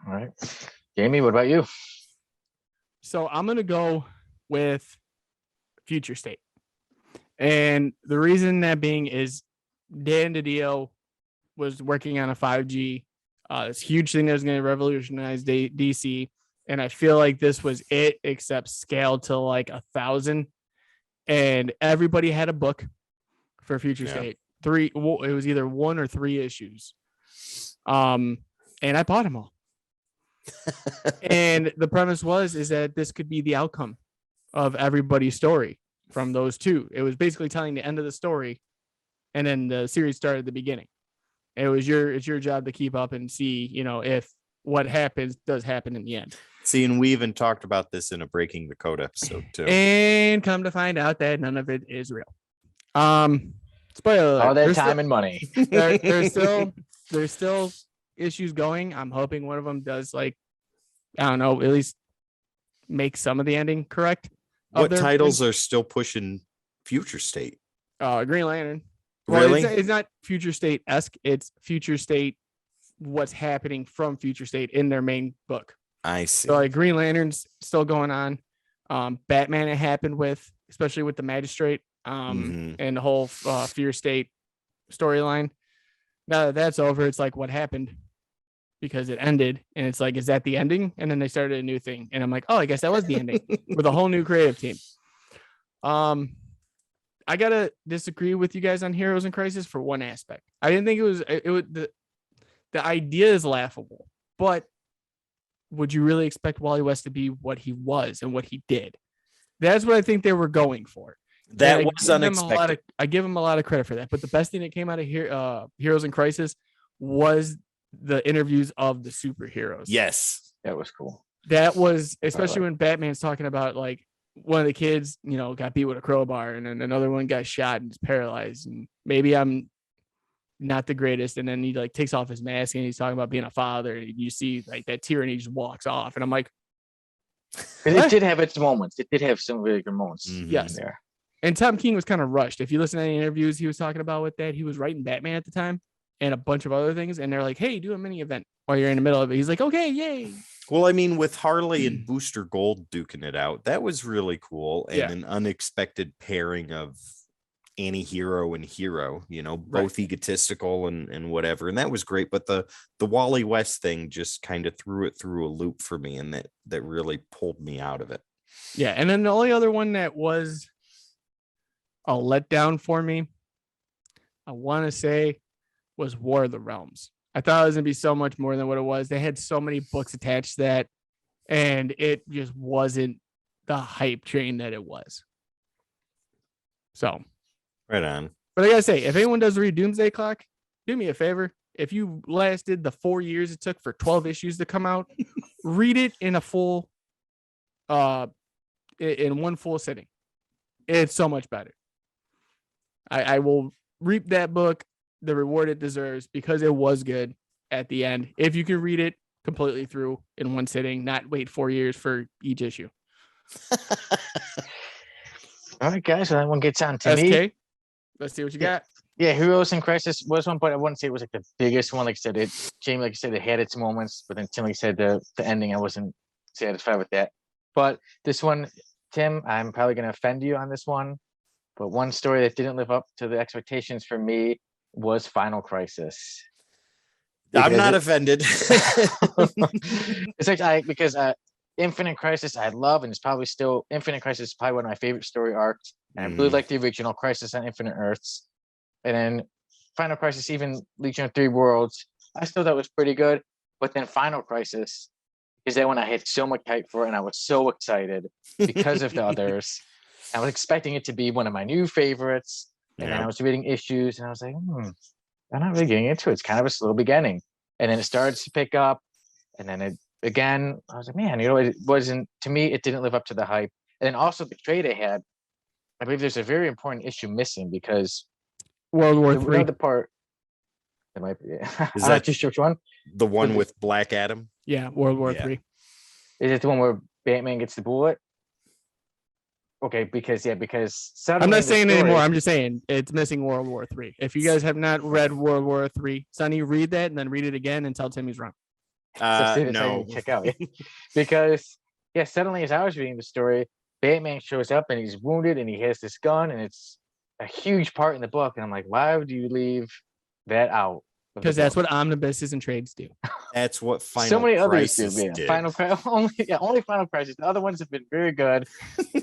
All right. Jamie, what about you? So I'm going to go with Future State. And the reason that being is Dan DiDio was working on a 5G, this huge thing that was going to revolutionize DC. And I feel like this was it, except scaled to like 1,000. And everybody had a book for Future State. It was either 1 or 3 issues. And I bought them all. And the premise is that this could be the outcome of everybody's story from those 2. It was basically telling the end of the story, and then the series started at the beginning. It's your job to keep up and see, if what happens does happen in the end. See, and we even talked about this in a Breaking the Code episode too. And come to find out that none of it is real. Spoiler alert, All that there's time still, and money. there's still issues going. I'm hoping one of them does, like, I don't know, at least make some of the ending correct. What titles are still pushing Future State? Green Lantern. Well, Really? it's not Future State-esque. It's Future State, what's happening from Future State in their main book. I see. So like Green Lantern's still going on. Batman it happened with, especially with the Magistrate, and the whole Fear State storyline. Now that that's over, it's like what happened, because it ended, and it's like, is that the ending? And then they started a new thing, and I'm like, oh, I guess that was the ending with a whole new creative team. I gotta disagree with you guys on Heroes in Crisis for one aspect. I didn't think it was the idea is laughable, but would you really expect Wally West to be what he was and what he did? That's what I think they were going for. That was unexpected. I give him a lot of credit for that. But the best thing that came out of Heroes in Crisis was the interviews of the superheroes. Yes. That was cool. That was, especially when Batman's talking about, like, one of the kids, got beat with a crowbar, and then another one got shot and is paralyzed. And maybe I'm not the greatest. And then he like takes off his mask and he's talking about being a father. And you see like that tear and he just walks off. And I'm like, it did have its moments. It did have some really good moments. Yes. There. And Tom King was kind of rushed. If you listen to any interviews he was talking about with that, he was writing Batman at the time and a bunch of other things. And they're like, hey, do a mini event while you're in the middle of it. He's like, okay, yay. Well, I mean, with Harley and Booster Gold duking it out, that was really cool. And an unexpected pairing of anti-hero and hero, both egotistical and whatever. And that was great. But the Wally West thing just kind of threw it through a loop for me. And that really pulled me out of it. Yeah. And then the only other one that was a letdown for me, I want to say, was War of the Realms. I thought it was going to be so much more than what it was. They had so many books attached to that, and it just wasn't the hype train that it was. So, right on. But I got to say, if anyone does read Doomsday Clock, do me a favor. If you lasted the 4 years it took for 12 issues to come out, read it in a full, in one full sitting. It's so much better. I will reap that book the reward it deserves, because it was good at the end. If you can read it completely through in one sitting, not wait 4 years for each issue. All right, guys. So that one gets on to me. SK, let's see what you got. Yeah, Heroes in Crisis was one, but I wouldn't say it was like the biggest one. Like I said, Jamie, like I said, it had its moments, but then Tim, like I said, the ending, I wasn't satisfied with that. But this one, Tim, I'm probably going to offend you on this one, but one story that didn't live up to the expectations for me was Final Crisis. I'm not offended. It's like because Infinite Crisis I love, and it's probably still Infinite Crisis is probably one of my favorite story arcs, and I really like the original Crisis on Infinite Earths, and then Final Crisis, even Legion of Three Worlds, I still thought was pretty good. But then Final Crisis is that when I had so much hype for it, and I was so excited because of the others. I was expecting it to be one of my new favorites. And then I was reading issues and I was like, I'm not really getting into it. It's kind of a slow beginning. And then it started to pick up. And then I was like, man, it wasn't, to me, it didn't live up to the hype. And then also the trade I had, I believe there's a very important issue missing, because World War III. The part, it might be, is that just which one? The one with Black Adam? Yeah, World War III. Is it the one where Batman gets the bullet? Okay, because I'm not saying anymore. I'm just saying it's missing World War III. If you guys have not read World War III, Sonny, read that and then read it again and tell Tim he's wrong. No. Check out. Because suddenly as I was reading the story, Batman shows up and he's wounded and he has this gun and it's a huge part in the book. And I'm like, why would you leave that out? Because that's what omnibuses and trades do. That's what Final so many Crisis others do. did. Only Final Crisis. The other ones have been very good.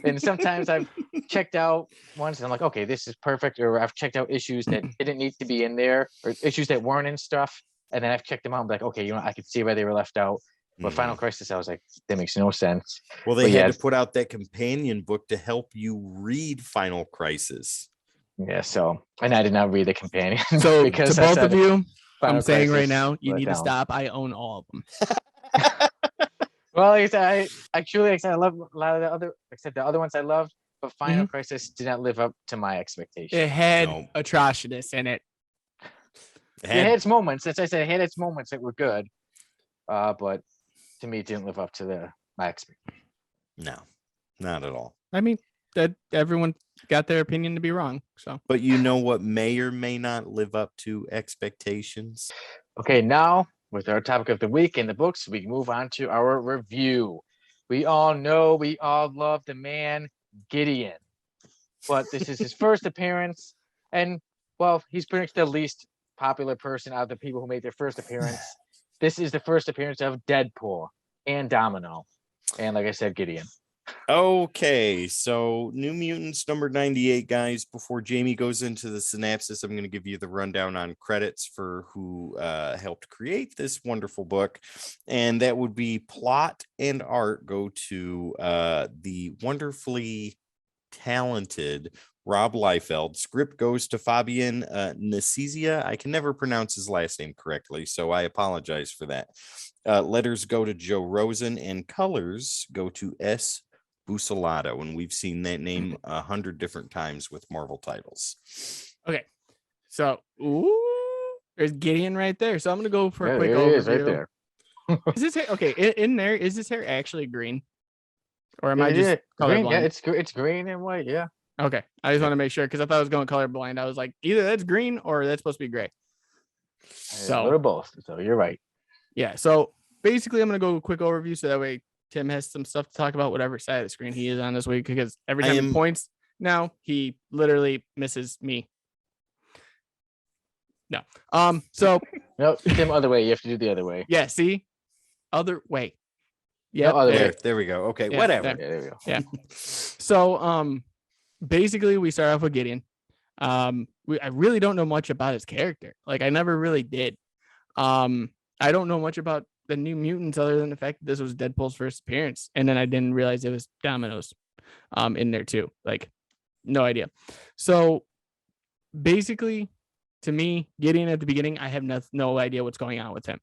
And sometimes I've checked out ones and I'm like, okay, this is perfect. Or I've checked out issues that didn't need to be in there, or issues that weren't in stuff. And then I've checked them out. I'm like, okay, I could see why they were left out. But Final Crisis, I was like, that makes no sense. Well, they had to put out that companion book to help you read Final Crisis. Yeah, so, and I did not read the companion. So because to both of you, Final I'm saying Crisis right now, you need down. to stop. I own all of them. Well, like I said, I truly, like I said, I love a lot of the other, except the other ones I loved, but Final Crisis did not live up to my expectations. It had No. atrocious in it. It It had had its moments. As I said, it had its moments that were good, but to me, it didn't live up to my expectations. no, not at all. I mean, that everyone got their opinion to be wrong. So But you know what may or may not live up to expectations? Okay, now with our topic of the week in the books, we move on to our review. We all know, we all love the man Gideon, but this is his first appearance, and well, he's pretty much the least popular person out of the people who made their first appearance. This is the first appearance of Deadpool and Domino, and like I said, Gideon. Okay, so New Mutants number 98, guys. Before Jamie goes into the synopsis, I'm going to give you the rundown on credits for who helped create this wonderful book. And that would be plot and art go to the wonderfully talented Rob Liefeld. Script goes to Fabian Nacizia. I can never pronounce his last name correctly, so I apologize for that. Letters go to Joe Rosen, and colors go to S. Bucelato, and we've seen that name 100 different times with Marvel titles. okay, so there's Gideon right there. So I'm gonna go for a quick There he overview. is right there. Is this hair okay? In there, is this hair actually green, or am I Yeah, just green, colorblind? yeah, it's green and white, yeah. Okay, I just want to make sure because I thought I was going colorblind. I was like, either that's green or that's supposed to be gray. A little both. So you're right. Yeah, so basically, I'm gonna go a quick overview so that way Tim has some stuff to talk about, whatever side of the screen he is on this week, because every time he points now, he literally misses me. No. So No, Tim, other way. You have to do the other way. yeah, see? Other way. Yeah, No, other way. There we go. Okay, Yeah, whatever. Yeah, there we go. Yeah. So basically we start off with Gideon. I really don't know much about his character. Like I never really did. I don't know much about the New Mutants other than the fact that this was Deadpool's first appearance, and then I didn't realize it was Domino's in there too. Like no idea. So basically to me, Gideon at the beginning, I have no idea what's going on with him.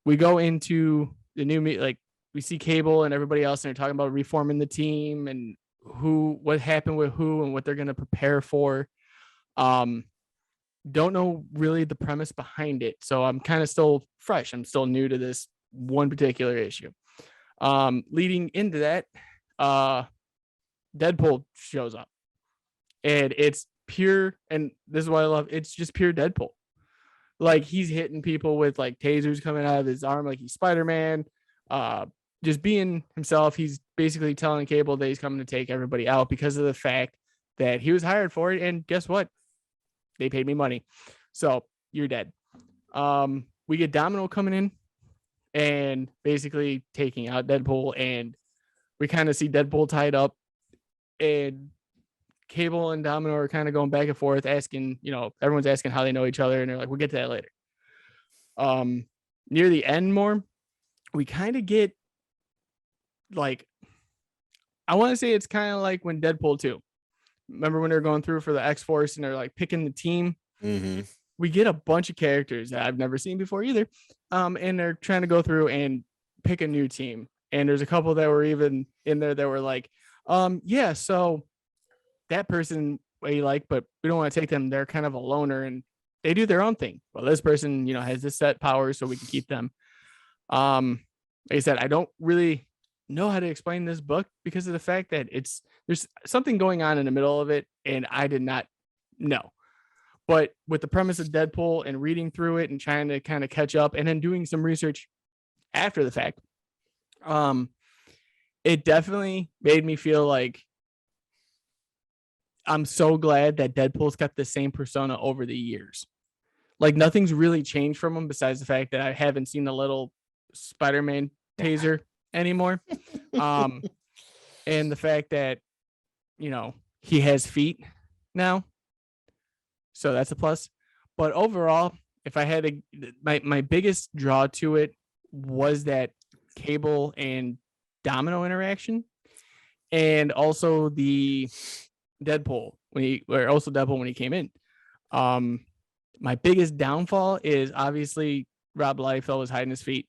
We go into the like we see Cable and everybody else, and they're talking about reforming the team and what happened with who and what they're going to prepare for. Don't know really the premise behind it, so I'm kind of still fresh. I'm still new to this one particular issue. Leading into that, Deadpool shows up, and it's pure, and this is what I love, it's just pure Deadpool. Like he's hitting people with like tasers coming out of his arm like he's Spider-Man, just being himself. He's basically telling Cable that he's coming to take everybody out because of the fact that he was hired for it, and guess what, they paid me money, so you're dead. We get Domino coming in and basically taking out Deadpool, and we kind of see Deadpool tied up, and Cable and Domino are kind of going back and forth, asking, everyone's asking how they know each other, and they're like, we'll get to that later. Near the end more, we kind of get like, I want to say it's kind of like when Deadpool 2. Remember when they're going through for the X-Force and they're like picking the team? Mm-hmm. We get a bunch of characters that I've never seen before either. And they're trying to go through and pick a new team. And there's a couple that were even in there that were like, yeah, so that person we like, but we don't want to take them. They're kind of a loner and they do their own thing. Well, this person, has this set power, so we can keep them. Like I said, I don't really know how to explain this book because of the fact that there's something going on in the middle of it, and I did not know. But with the premise of Deadpool and reading through it and trying to kind of catch up and then doing some research after the fact, it definitely made me feel like I'm so glad that Deadpool's kept the same persona over the years. Like nothing's really changed from him besides the fact that I haven't seen the little Spider-Man taser anymore. And the fact that, he has feet now. So that's a plus. But overall, if I had my biggest draw to it was that Cable and Domino interaction, and also the Deadpool when he came in. My biggest downfall is obviously Rob Liefeld was hiding his feet.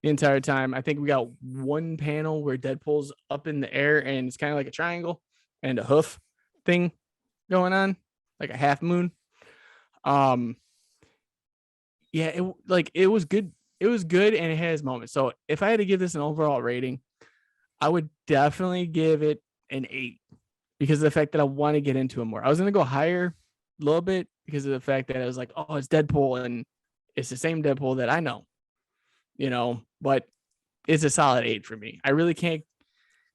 the entire time. I think we got one panel where Deadpool's up in the air and it's kind of like a triangle and a hoof thing going on, like a half moon. Yeah, it was good. It was good and it has moments. So if I had to give this an overall rating, I would definitely give it an 8 because of the fact that I want to get into it more. I was gonna go higher a little bit because of the fact that I was like, oh, it's Deadpool and it's the same Deadpool that I know, but it's a solid 8 for me. I really can't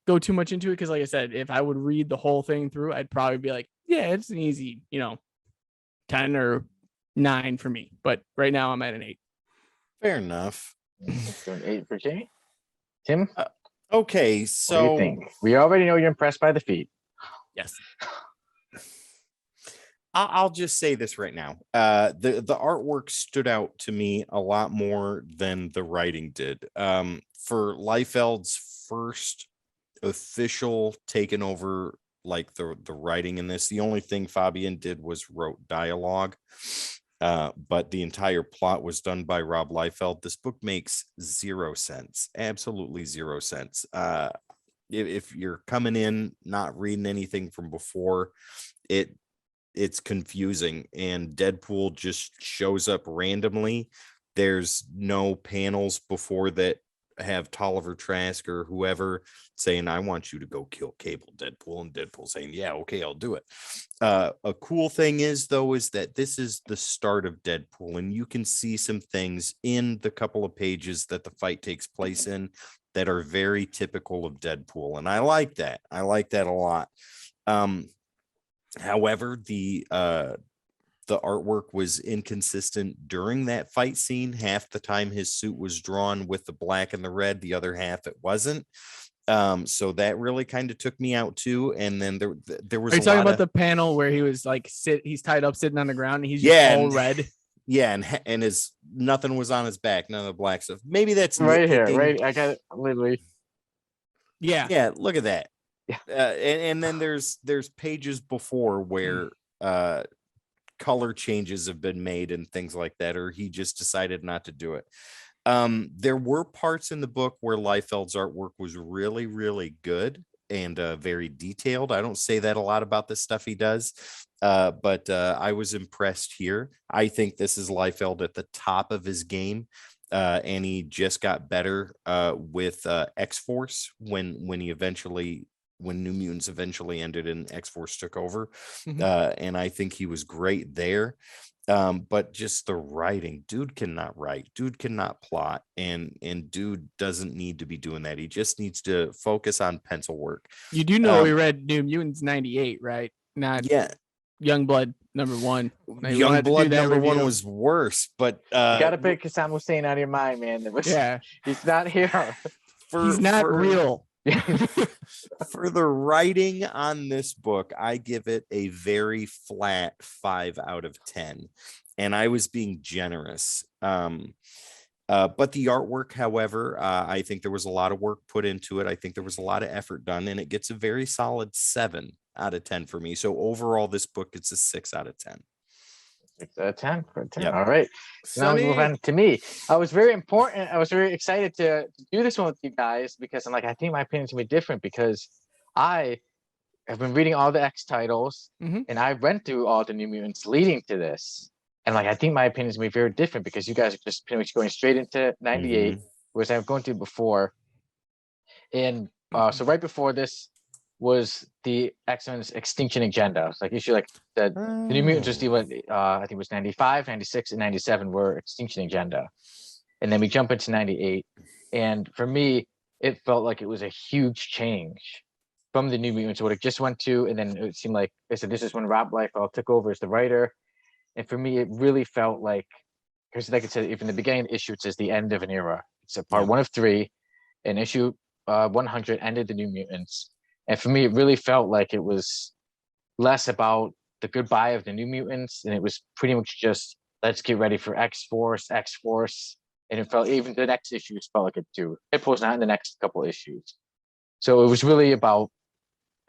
go too much into it because, like I said, if I would read the whole thing through, I'd probably be like, yeah, it's an easy, 10 or 9 for me. But right now I'm at an 8. Fair enough. So an 8 for Jimmy. Tim, Okay, what do you so think? We already know you're impressed by the feet. Yes. I'll just say this right now. The artwork stood out to me a lot more than the writing did. For Liefeld's first official taken over, like the writing in this, the only thing Fabian did was wrote dialogue. But the entire plot was done by Rob Liefeld. This book makes 0 sense, absolutely 0 sense. If you're coming in not reading anything from before, it's confusing, and Deadpool just shows up randomly. There's no panels before that have Tolliver Trask or whoever saying, I want you to go kill Cable, Deadpool, and Deadpool saying, yeah, okay, I'll do it. A cool thing is that this is the start of Deadpool, and you can see some things in the couple of pages that the fight takes place in that are very typical of Deadpool, and I like that a lot. However, the artwork was inconsistent during that fight scene. Half the time his suit was drawn with the black and the red, the other half it wasn't. So that really kind of took me out too. And then there was Are you talking about the panel where he was like he's tied up sitting on the ground and he's just all red? Yeah, and his nothing was on his back, none of the black stuff. Maybe that's right here, nitpicking. right? I got it literally. Yeah, look at that. Yeah. And then there's pages before where color changes have been made and things like that, or he just decided not to do it. There were parts in the book where Liefeld's artwork was really, really good and very detailed. I don't say that a lot about the stuff he does, but I was impressed here. I think this is Liefeld at the top of his game. And he just got better with X-Force when New Mutants eventually ended and X-Force took over. And I think he was great there. But just the writing, dude cannot write, dude cannot plot, and dude doesn't need to be doing that. He just needs to focus on pencil work. You do know we read New Mutants 98, right? Not Youngblood #1. Youngblood #1 was worse, but you gotta pick Sam Hussein out of your mind, man. He's not here. He's not real. For the writing on this book, I give it a very flat 5 out of 10, and I was being generous. But the artwork, however, I think there was a lot of work put into it. I think there was a lot of effort done, and it gets a very solid 7 out of 10 for me. So overall, this book gets a 6 out of 10. 6 out of 10 for 10. Yep. All right. Now we move on to me. I was very excited to do this one with you guys because I'm like, I think my opinion's gonna be different because I have been reading all the X titles and I went through all the New Mutants leading to this. And like, I think my opinion is gonna be very different because you guys are just pretty much going straight into 98, whereas I'm going through before. And so right before this was the X-Men's Extinction Agenda. It's like issue like the New Mutants just I think it was 95, 96, and 97 were Extinction Agenda. And then we jump into 98. And for me, it felt like it was a huge change from the New Mutants, what it just went to. And then it seemed like I said, this is when Rob Liefeld took over as the writer. And for me, it really felt like, because like I said, even the beginning of the issue, it says the end of an era. It's a part 1 of 3. And issue 100 ended the New Mutants. And for me, it really felt like it was less about the goodbye of the New Mutants, and it was pretty much just, let's get ready for X-Force. And it felt, even the next issues felt like it too. Deadpool's not in the next couple issues. So it was really about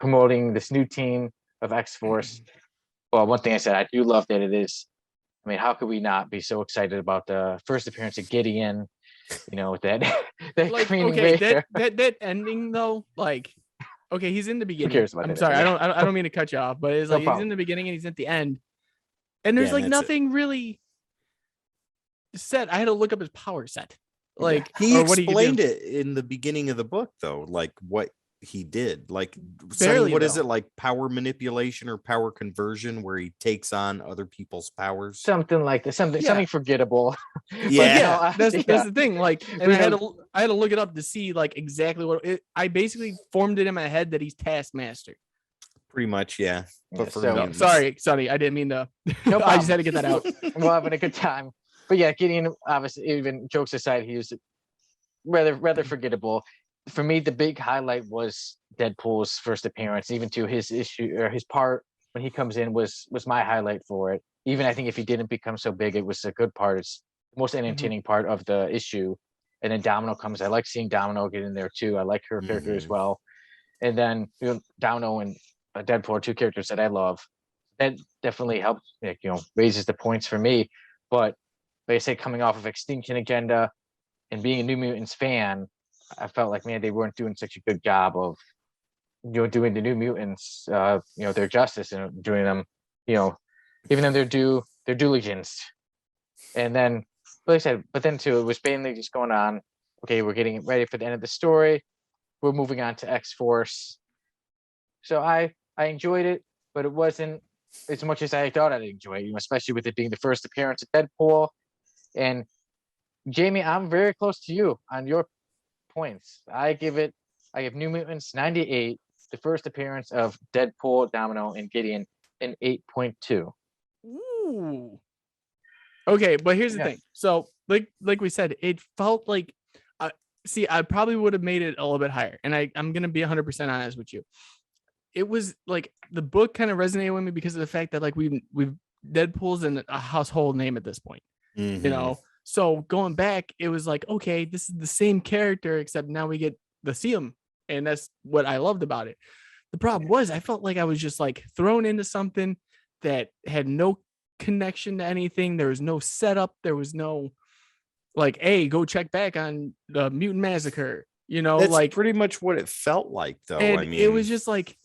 promoting this new team of X-Force. Well, one thing I said, I do love that it is, I mean, how could we not be so excited about the first appearance of Gideon You know, that that Like, cleaning okay, Vader. that ending though, like, okay, he's in the beginning. cares about I'm that sorry, ending? I don't mean to cut you off, but it's No like he's in problem. the beginning and he's at the end, and there's Yeah, like and that's it. nothing really set. I had to look up his power set, like, He or what do you explained do? it in the beginning of the book, though, like what he did. Like, Sonny, Barely, what is though. it, like power manipulation or power conversion, where he takes on other people's powers? Something like that. Something Yeah. something forgettable. Yeah. Yeah, that's yeah. the thing. Like, and We I had know- to look it up to see like exactly what it, I basically formed it in my head that he's Taskmaster. Pretty much, yeah. But Yeah, for so- No, mutants. sorry, Sonny, I didn't mean to. No I just problem. had to get that out. We're having a good time. But yeah, Gideon, obviously, even jokes aside, he was rather forgettable. For me, the big highlight was Deadpool's first appearance. Even to his issue or his part when he comes in was my highlight for it. Even I think if he didn't become so big, it was a good part. It's the most entertaining part of the issue. And then Domino comes. I like seeing Domino get in there too. I like her character as Mhm. well. And then Domino and Deadpool are two characters that I love. That definitely helps, like, raises the points for me. But like I say, coming off of Extinction Agenda and being a New Mutants fan, I felt like, man, they weren't doing such a good job of doing the New Mutants their justice and doing them, giving them their due diligence. And then, like I said, but then too, it was mainly just going on. Okay, we're getting ready for the end of the story. We're moving on to X-Force. So I enjoyed it, but it wasn't as much as I thought I'd enjoy it, especially with it being the first appearance of Deadpool. And Jamie, I'm very close to you on your points. I give New Mutants 98, the first appearance of Deadpool, Domino, and Gideon, an 8.2. Ooh. Okay, but here's the Yeah. thing. So, like we said, it felt like, see, I probably would have made it a little bit higher, and I'm gonna be 100% honest with you. It was like the book kind of resonated with me because of the fact that like we've Deadpool's a household name at this point, Mhm. So going back, it was like, okay, this is the same character except now we get to see him, and that's what I loved about it. The problem was I felt like I was just like thrown into something that had no connection to anything. There was no setup. There was no like, hey, go check back on the Mutant Massacre. That's Like pretty much what it felt like, though. and I mean, it was just like,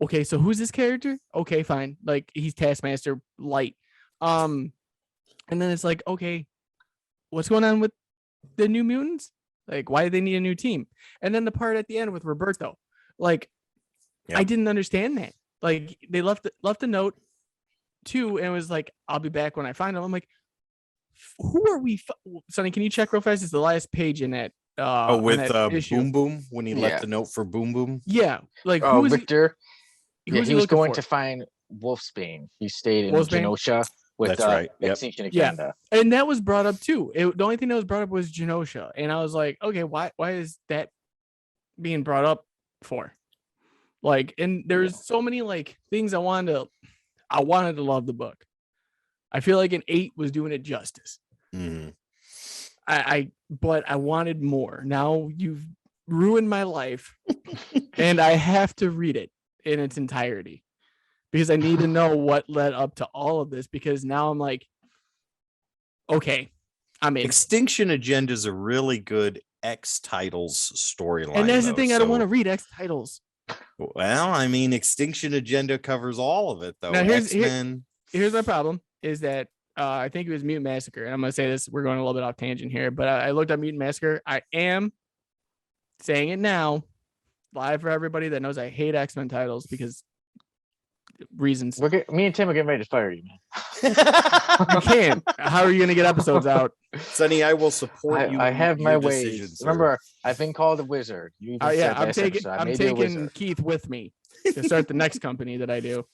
okay, so who's this character? Okay, fine. Like he's Taskmaster light. And then it's like, okay, what's going on with the New Mutants? Like, why do they need a new team? And then the part at the end with Roberto, like, Yeah. I didn't understand that. Like, they left a note too, and it was like, I'll be back when I find him. I'm like, who are we? Sonny, can you check real fast? It's the last page in that. with on that issue. Boom Boom when he Yeah. left the note for Boom Boom. Yeah, like Oh, who is Victor. he? Yeah, Who's he was looking going for? to find Wolfsbane. He stayed in Wolfsbane? Genosha with That's right, yep. Extinction Yeah. Agenda. And that was brought up too. The only thing that was brought up was Genosha, and I was like, okay, why is that being brought up for? Like, and there's so many like things I wanted to love the book. I feel like an 8 was doing it justice. Mhm. But I wanted more. Now you've ruined my life, and I have to read it in its entirety because I need to know what led up to all of this. Because now I'm like, okay, I'm in. Extinction Agenda is a really good X Titles storyline. And that's the though, thing, I don't want to so- read X titles. Well, I mean, Extinction Agenda covers all of it, though. Now, here's- X-Men. Here's my problem is that I think it was Mutant Massacre. And I'm going to say this, we're going a little bit off tangent here, but I looked up Mutant Massacre. I am saying it now, live for everybody that knows I hate X-Men titles because reasons. Me and Tim are getting ready to fire you, man. You can't. How are you going to get episodes out? Sonny, I will support you. I in have your my ways. decisions, sir. Remember, I've been called a wizard. You even Yeah, said I'm last taking episode, I I'm may be a taking wizard. Keith with me to start the next company that I do.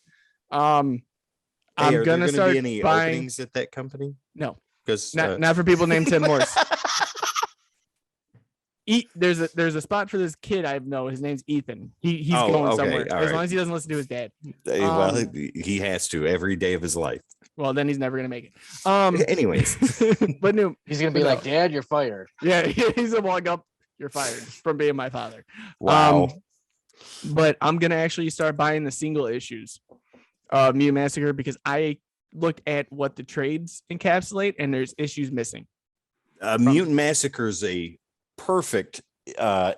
Hey, I'm are there gonna gonna start be any buying. openings at that company? No, Because not for people named Tim Morse. There's a spot for this kid I know. His name's Ethan. He's Oh, going okay, somewhere all as right. long as he doesn't listen to his dad. well, um, he has to every day of his life. Well, then he's never gonna make it. Anyways, But no, He's gonna be No. like, Dad, you're fired. yeah, he's gonna walk up. You're fired from being my father. wow. But I'm gonna actually start buying the single issues of Mutant Massacre because I looked at what the trades encapsulate and there's issues missing. Mutant Massacre is a perfect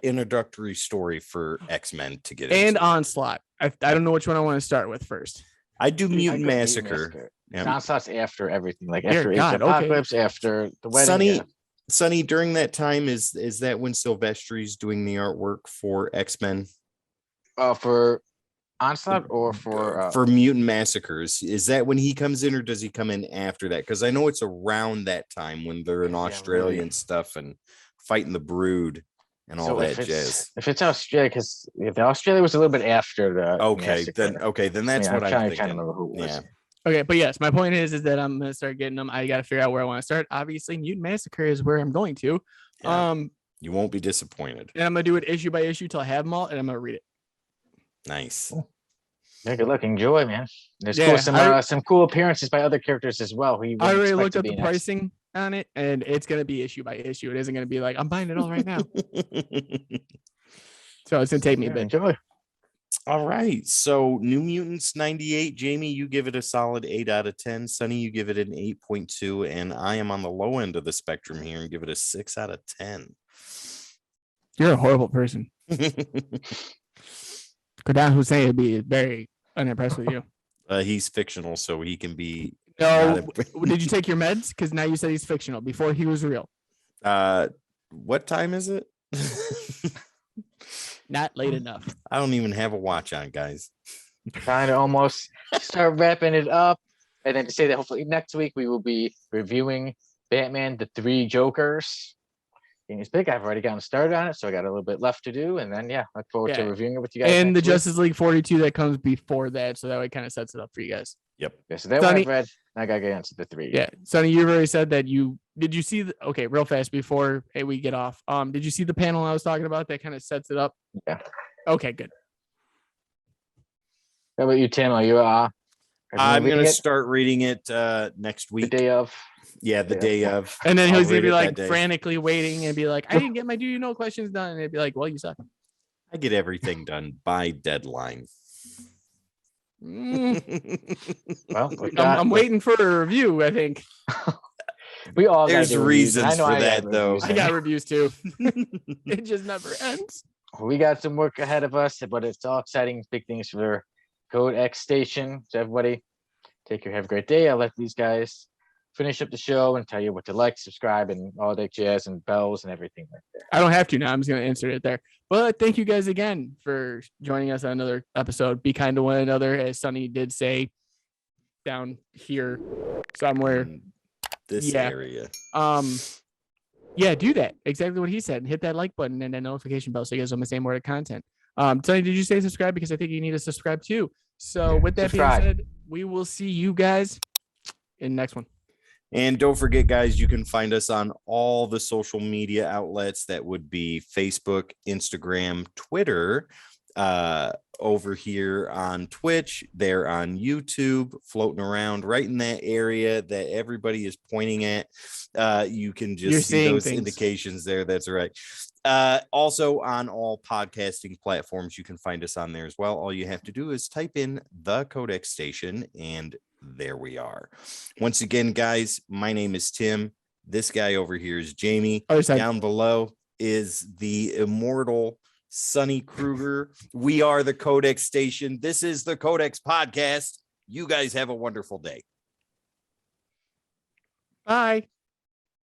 introductory story for X-Men to get And into. Onslaught. I don't know which one I want to start with first. I do I Mutant go Massacre. Yeah. Onslaught's after everything, like Dear after Age God, of okay. Apocalypse, after the wedding. Sonny, yeah. Sonny, during that time, is that when Silvestri's doing the artwork for X-Men? For Onslaught or for Mutant Massacres? Is that when he comes in, or does he come in after that? Because I know it's around that time when they're in Australian stuff and fighting the Brood and all that jazz. If it's Australia, because if Australia was a little bit after the then that's what I'm trying thinking. to remember who it was. Yeah. Okay, but yes, my point is that I'm gonna start getting them. I gotta figure out where I want to start. Obviously, Mutant Massacre is where I'm going to. Yeah. You won't be disappointed. And I'm gonna do it issue by issue till I have them all, and I'm gonna read it. Nice. Yeah, good luck. Enjoy, man. There's some cool appearances by other characters as well. I already looked up the pricing on it, and it's gonna be issue by issue. It isn't gonna be like I'm buying it all right now. So it's gonna take me a bit. Enjoy. All right. So New Mutants 98. Jamie, you give it a solid 8 out of 10. Sonny, you give it an 8.2. And I am on the low end of the spectrum here and give it a 6 out of 10. You're a horrible person. Kadan Hussein would be very unimpressed with you. He's fictional, so he can be. No, did you take your meds? Because now you said he's fictional. Before he was real. What time is it? Not late enough. I don't even have a watch on, guys. Trying to almost start wrapping it up. And then to say that hopefully next week we will be reviewing Batman, the Three Jokers. It's big. I've already gotten started on it, so I got a little bit left to do. And then, look forward to reviewing it with you guys. And the Justice League 42 that comes before that, so that way kind of sets it up for you guys. Yep. Yeah, so that one I've read. I got to get into the 3. Yeah. Sonny, you've already said that did you see okay, real fast before we get off. Did you see the panel I was talking about that kind of sets it up? Yeah. Okay, good. How about you, Tim? Are you I'm gonna start reading it next week. The day of. Yeah, the day of. And then he's gonna be like frantically waiting and be like, I didn't get my do you know questions done. And it'd be like, well, you suck. I get everything done by deadline. Well, I'm waiting for a review, I think. We all there's reasons for that though. I got reviews too. It just never ends. We got some work ahead of us, but it's all exciting, big things for Code X Station. So everybody, take care, have a great day. I'll let these guys finish up the show and tell you what to like, subscribe, and all that jazz and bells and everything like that. I don't have to now. I'm just going to insert it there. But thank you guys again for joining us on another episode. Be kind to one another, as Sonny did say down here somewhere. In this area. Do that. Exactly what he said. And hit that like button and that notification bell so you guys don't miss any more content. Sonny, did you say subscribe? Because I think you need to subscribe too. So with that being said, we will see you guys in the next one. And don't forget, guys, you can find us on all the social media outlets. That would be Facebook, Instagram, Twitter, over here on Twitch. They're on YouTube, floating around right in that area that everybody is pointing at. You can just see those indications there. That's right. Also on all podcasting platforms, you can find us on there as well. All you have to do is type in the Codex Station, and there we are. Once again, guys, my name is Tim. This guy over here is Jamie. Down below is the immortal Sonny Kruger. We are the Codex Station. This is the Codex Podcast. You guys have a wonderful day. Bye.